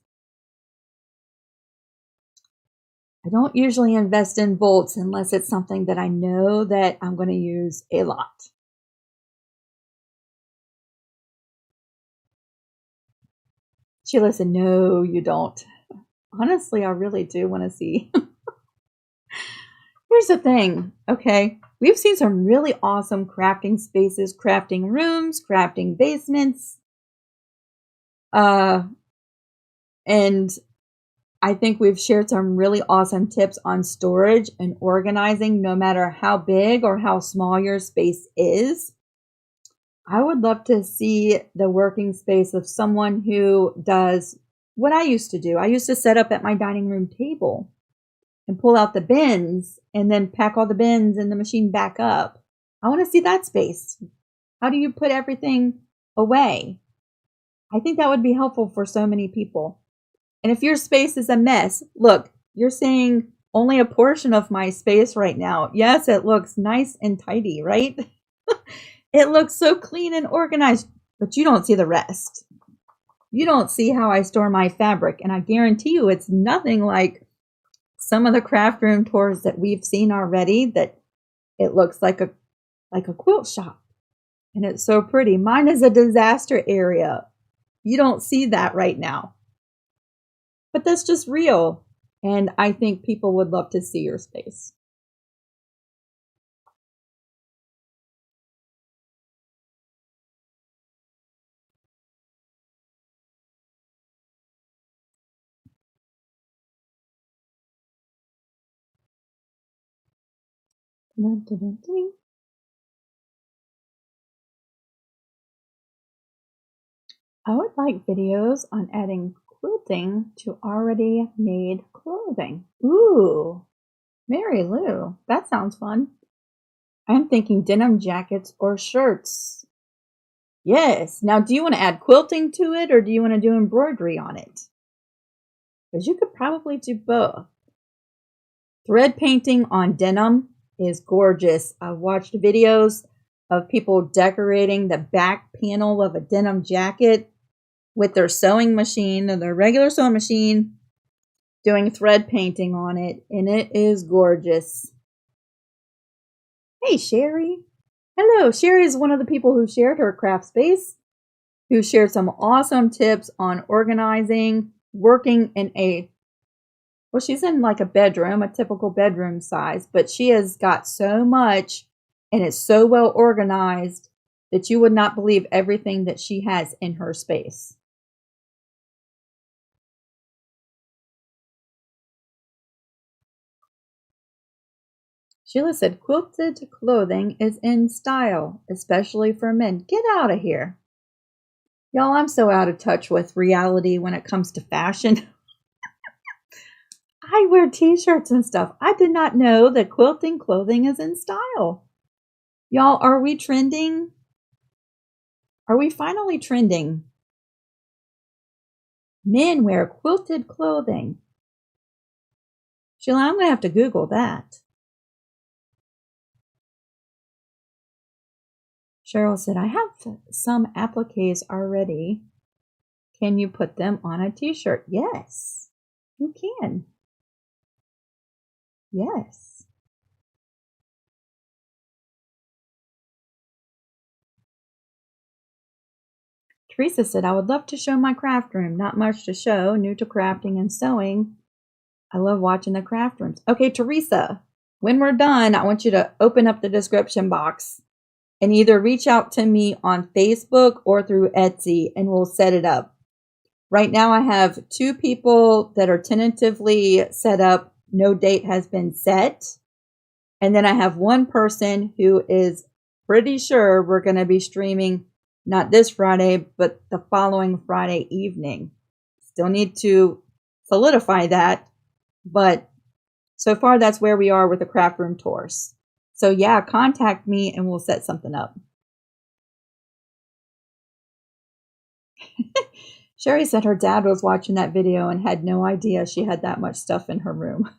I don't usually invest in bolts unless it's something that I know that I'm going to use a lot. Sheila said, no, you don't. Honestly, I really do want to see. Here's the thing, okay? We've seen some really awesome crafting spaces, crafting rooms, crafting basements. And I think we've shared some really awesome tips on storage and organizing, no matter how big or how small your space is. I would love to see the working space of someone who does what I used to do. I used to set up at my dining room table and pull out the bins and then pack all the bins in the machine back up. I want to see that space. How do you put everything away? I think that would be helpful for so many people. And if your space is a mess, look, you're seeing only a portion of my space right now. Yes, it looks nice and tidy, right? It looks so clean and organized, but you don't see the rest. You don't see how I store my fabric. And I guarantee you it's nothing like some of the craft room tours that we've seen already, that it looks like a quilt shop. And it's so pretty. Mine is a disaster area. You don't see that right now. But that's just real. And I think people would love to see your space. Dun, dun, dun, dun. I would like videos on adding quilting to already made clothing. Ooh, Mary Lou, that sounds fun. I'm thinking denim jackets or shirts. Yes. Now, do you want to add quilting to it or do you want to do embroidery on it? Because you could probably do both. Thread painting on denim is gorgeous. I've watched videos of people decorating the back panel of a denim jacket with their sewing machine or their regular sewing machine, doing thread painting on it, and it is gorgeous. Hey, Sherry. Hello. Sherry is one of the people who shared her craft space, who shared some awesome tips on organizing, working in well, she's in like a bedroom, a typical bedroom size, but she has got so much and it's so well organized that you would not believe everything that she has in her space. Sheila said, quilted clothing is in style, especially for men. Get out of here. Y'all, I'm so out of touch with reality when it comes to fashion. I wear t-shirts and stuff. I did not know that quilting clothing is in style. Y'all, are we trending? Are we finally trending? Men wear quilted clothing. Sheila, I'm going to have to Google that. Cheryl said, I have some appliques already. Can you put them on a t-shirt? Yes, you can. Yes. Teresa said, I would love to show my craft room. Not much to show, new to crafting and sewing. I love watching the craft rooms. Okay, Teresa, when we're done, I want you to open up the description box and either reach out to me on Facebook or through Etsy and we'll set it up. Right now I have 2 people that are tentatively set up. No date has been set. And then I have 1 person who is pretty sure we're going to be streaming not this Friday, but the following Friday evening. Still need to solidify that. But so far, that's where we are with the craft room tours. So yeah, contact me and we'll set something up. Sherry said her dad was watching that video and had no idea she had that much stuff in her room.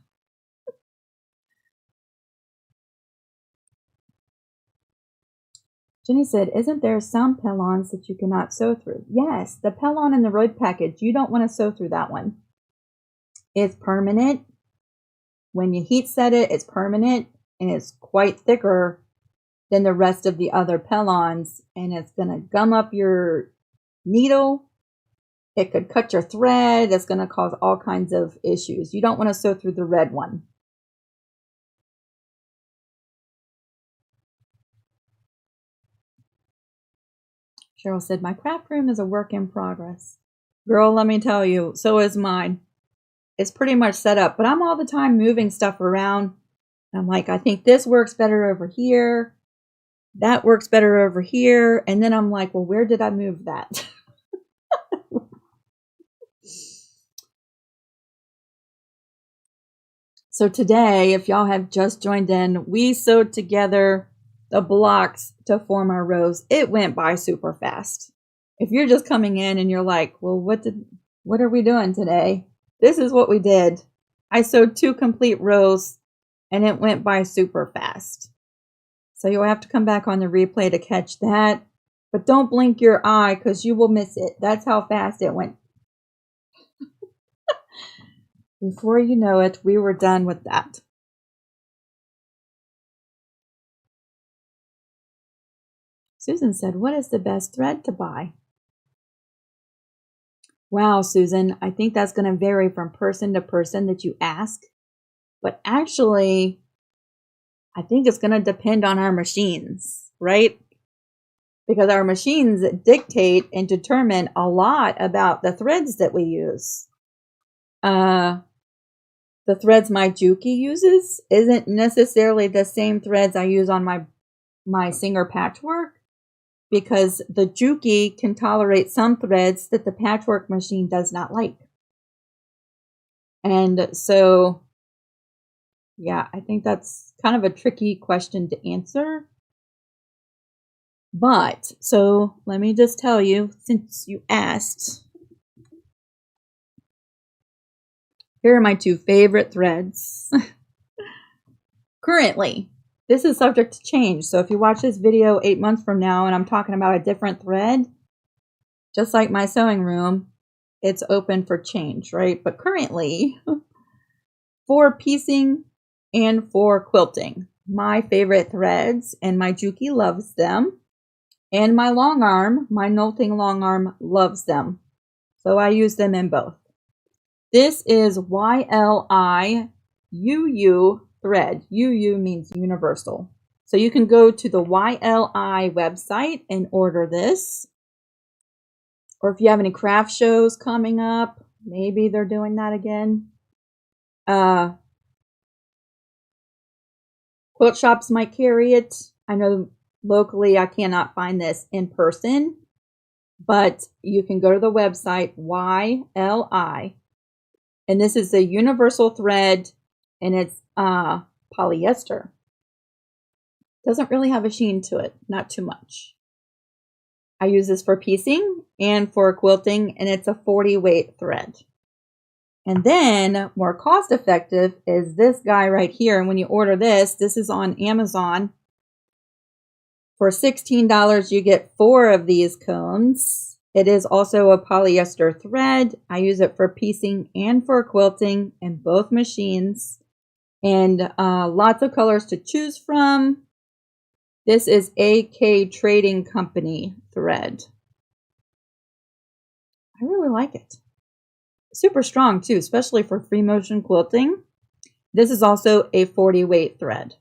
Jenny said, isn't there some pellons that you cannot sew through? Yes, the pellon in the road package, you don't want to sew through that one. It's permanent. When you heat set it, it's permanent and it's quite thicker than the rest of the other pellons, and it's going to gum up your needle. It could cut your thread. It's going to cause all kinds of issues. You don't want to sew through the red one. Cheryl said, my craft room is a work in progress. Girl, let me tell you, so is mine. It's pretty much set up, but I'm all the time moving stuff around. I'm like, I think this works better over here. That works better over here. And then I'm like, well, where did I move that? So today, if y'all have just joined in, we sewed together the blocks to form our rows. It went by super fast. If you're just coming in and you're like, well, what are we doing today? This is what we did. I sewed 2 complete rows and it went by super fast. So you'll have to come back on the replay to catch that. But don't blink your eye because you will miss it. That's how fast it went. Before you know it, we were done with that. Susan said, what is the best thread to buy? Wow, Susan, I think that's going to vary from person to person that you ask. But actually, I think it's going to depend on our machines, right? Because our machines dictate and determine a lot about the threads that we use. The threads my Juki uses isn't necessarily the same threads I use on my Singer patchwork, because the Juki can tolerate some threads that the patchwork machine does not like. And so, yeah, I think that's kind of a tricky question to answer. But, so let me just tell you, since you asked, here are my two favorite threads. Currently, this is subject to change. So if you watch this video 8 months from now and I'm talking about a different thread, just like my sewing room, it's open for change, right? But currently, for piecing and for quilting, my favorite threads, and my Juki loves them, and my long arm, my Nolting long arm loves them. So I use them in both. This is YLIUU thread. UU means universal. So you can go to the YLI website and order this. Or if you have any craft shows coming up, maybe they're doing that again. Quilt shops might carry it. I know locally I cannot find this in person, but you can go to the website YLI. And this is a universal thread, and it's polyester. Doesn't really have a sheen to it, not too much. I use this for piecing and for quilting, and it's a 40 weight thread. And then more cost effective is this guy right here. And when you order this, this is on Amazon. For $16, you get 4 of these cones. It is also a polyester thread. I use it for piecing and for quilting in both machines. And lots of colors to choose from. This is AK Trading Company thread. I really like it. Super strong too, especially for free motion quilting. This is also a 40 weight thread.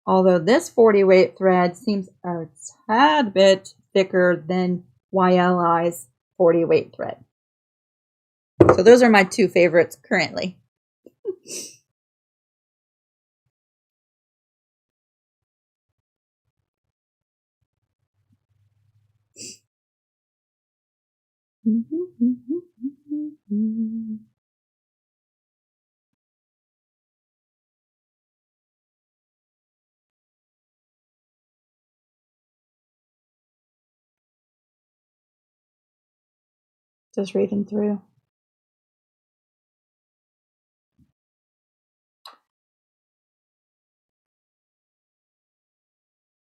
Although this 40 weight thread seems a tad bit thicker than YLI's 40 weight thread. So those are my two favorites currently. Just reading through.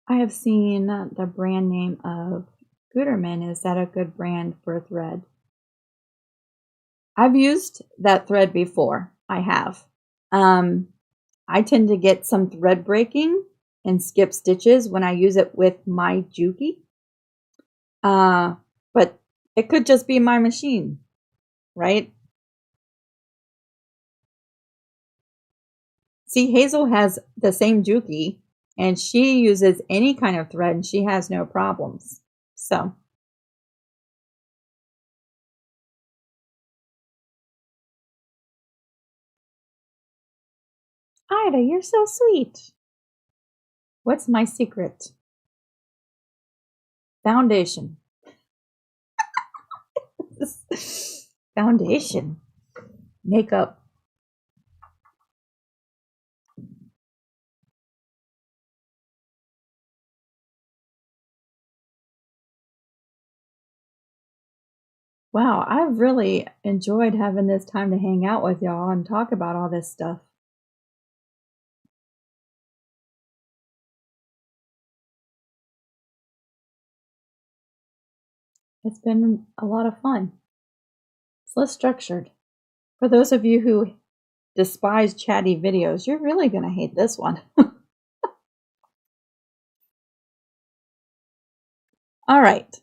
I have seen the brand name of Gutermann. Is that a good brand for a thread? I've used that thread before. I have. I tend to get some thread breaking and skip stitches when I use it with my Juki. But it could just be my machine, right? See, Hazel has the same Juki, and she uses any kind of thread, and she has no problems. So, Ida, you're so sweet. What's my secret? Foundation. Foundation. Makeup. Wow, I've really enjoyed having this time to hang out with y'all and talk about all this stuff. It's been a lot of fun. It's less structured. For those of you who despise chatty videos, you're really going to hate this one. All right.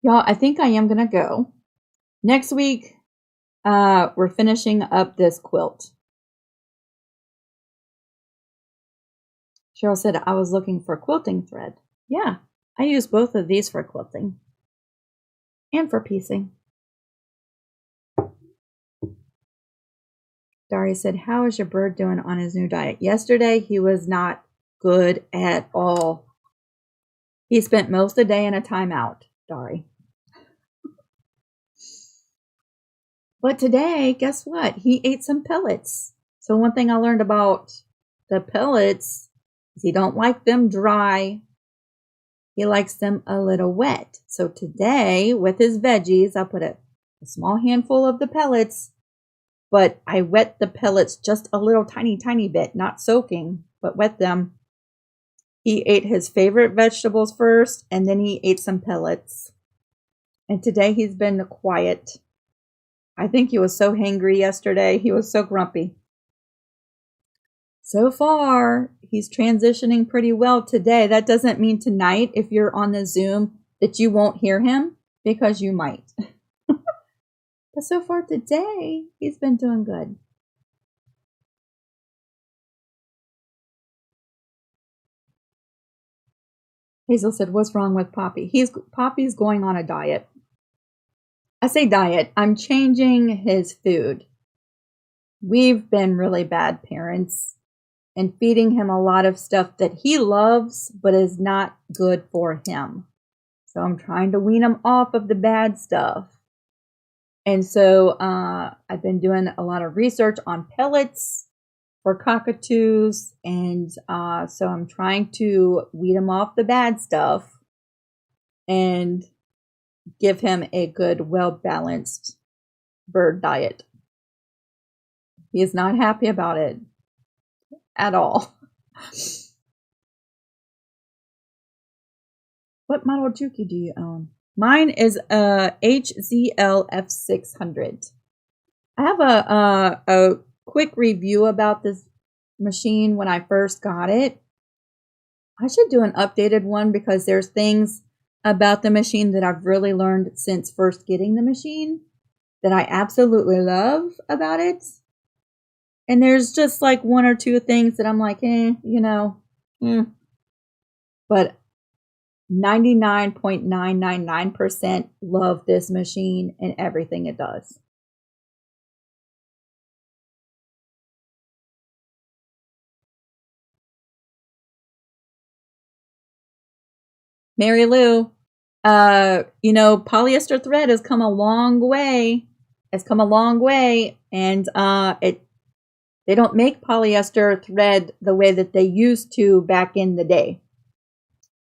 Y'all, I think I am going to go. Next week, we're finishing up this quilt. Cheryl said I was looking for quilting thread. Yeah, I use both of these for quilting and for piecing. Daria said, how is your bird doing on his new diet? Yesterday, he was not good at all. He spent most of the day in a timeout, Dari. But today, guess what? He ate some pellets. So one thing I learned about the pellets is he don't like them dry. He likes them a little wet. So today, with his veggies, I put a small handful of the pellets, but I wet the pellets just a little tiny bit, not soaking, but wet them. He ate his favorite vegetables first, and then he ate some pellets. And today he's been quiet. I think he was so hangry yesterday. He was so grumpy. So far, he's transitioning pretty well today. That doesn't mean tonight, if you're on the Zoom, that you won't hear him, because you might. But so far today, he's been doing good. Hazel said, what's wrong with Poppy? Poppy's going on a diet. I say diet. I'm changing his food. We've been really bad parents and feeding him a lot of stuff that he loves but is not good for him. So I'm trying to wean him off of the bad stuff. And so I've been doing a lot of research on pellets for cockatoos. And so I'm trying to weed him off the bad stuff and give him a good, well-balanced bird diet. He is not happy about it at all. What model Juki do you own? Mine is a HZL F600. I have a quick review about this machine when I first got it. I should do an updated one because there's things about the machine that I've really learned since first getting the machine that I absolutely love about it. And there's just like one or two things that I'm like, But 99.999% love this machine and everything it does. Mary Lou, polyester thread has come a long way. It's come a long way, and they don't make polyester thread the way that they used to back in the day.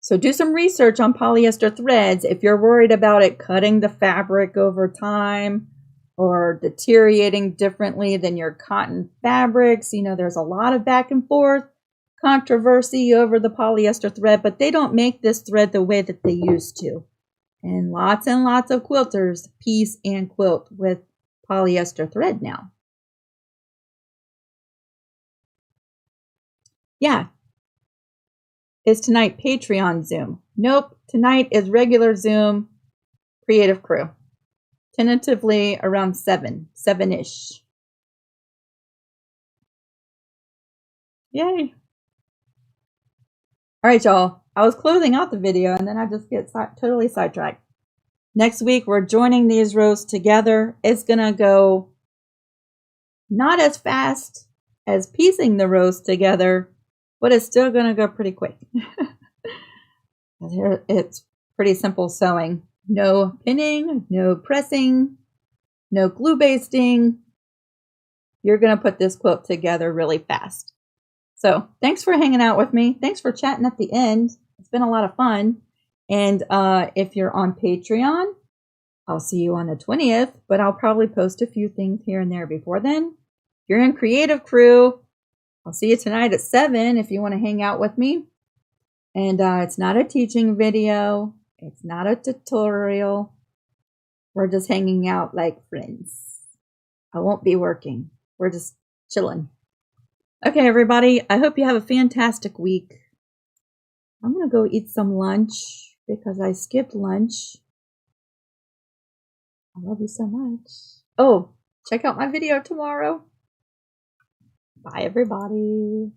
So do some research on polyester threads if you're worried about it cutting the fabric over time or deteriorating differently than your cotton fabrics. There's a lot of back and forth controversy over the polyester thread, but they don't make this thread the way that they used to. And lots of quilters piece and quilt with polyester thread now. Yeah. Is tonight Patreon Zoom? Nope. Tonight is regular Zoom Creative Crew. Tentatively around 7-ish. Yay. All right, y'all. I was closing out the video and then I just get totally sidetracked. Next week, we're joining these rows together. It's going to go not as fast as piecing the rows together, but it's still going to go pretty quick. Here, it's pretty simple sewing. No pinning, no pressing, no glue basting. You're going to put this quilt together really fast. So thanks for hanging out with me. Thanks for chatting at the end. It's been a lot of fun. And if you're on Patreon, I'll see you on the 20th, but I'll probably post a few things here and there before then. If you're in Creative Crew, I'll see you tonight at 7 if you want to hang out with me. And it's not a teaching video. It's not a tutorial. We're just hanging out like friends. I won't be working. We're just chilling. Okay, everybody. I hope you have a fantastic week. I'm going to go eat some lunch because I skipped lunch. I love you so much. Oh, check out my video tomorrow. Bye, everybody.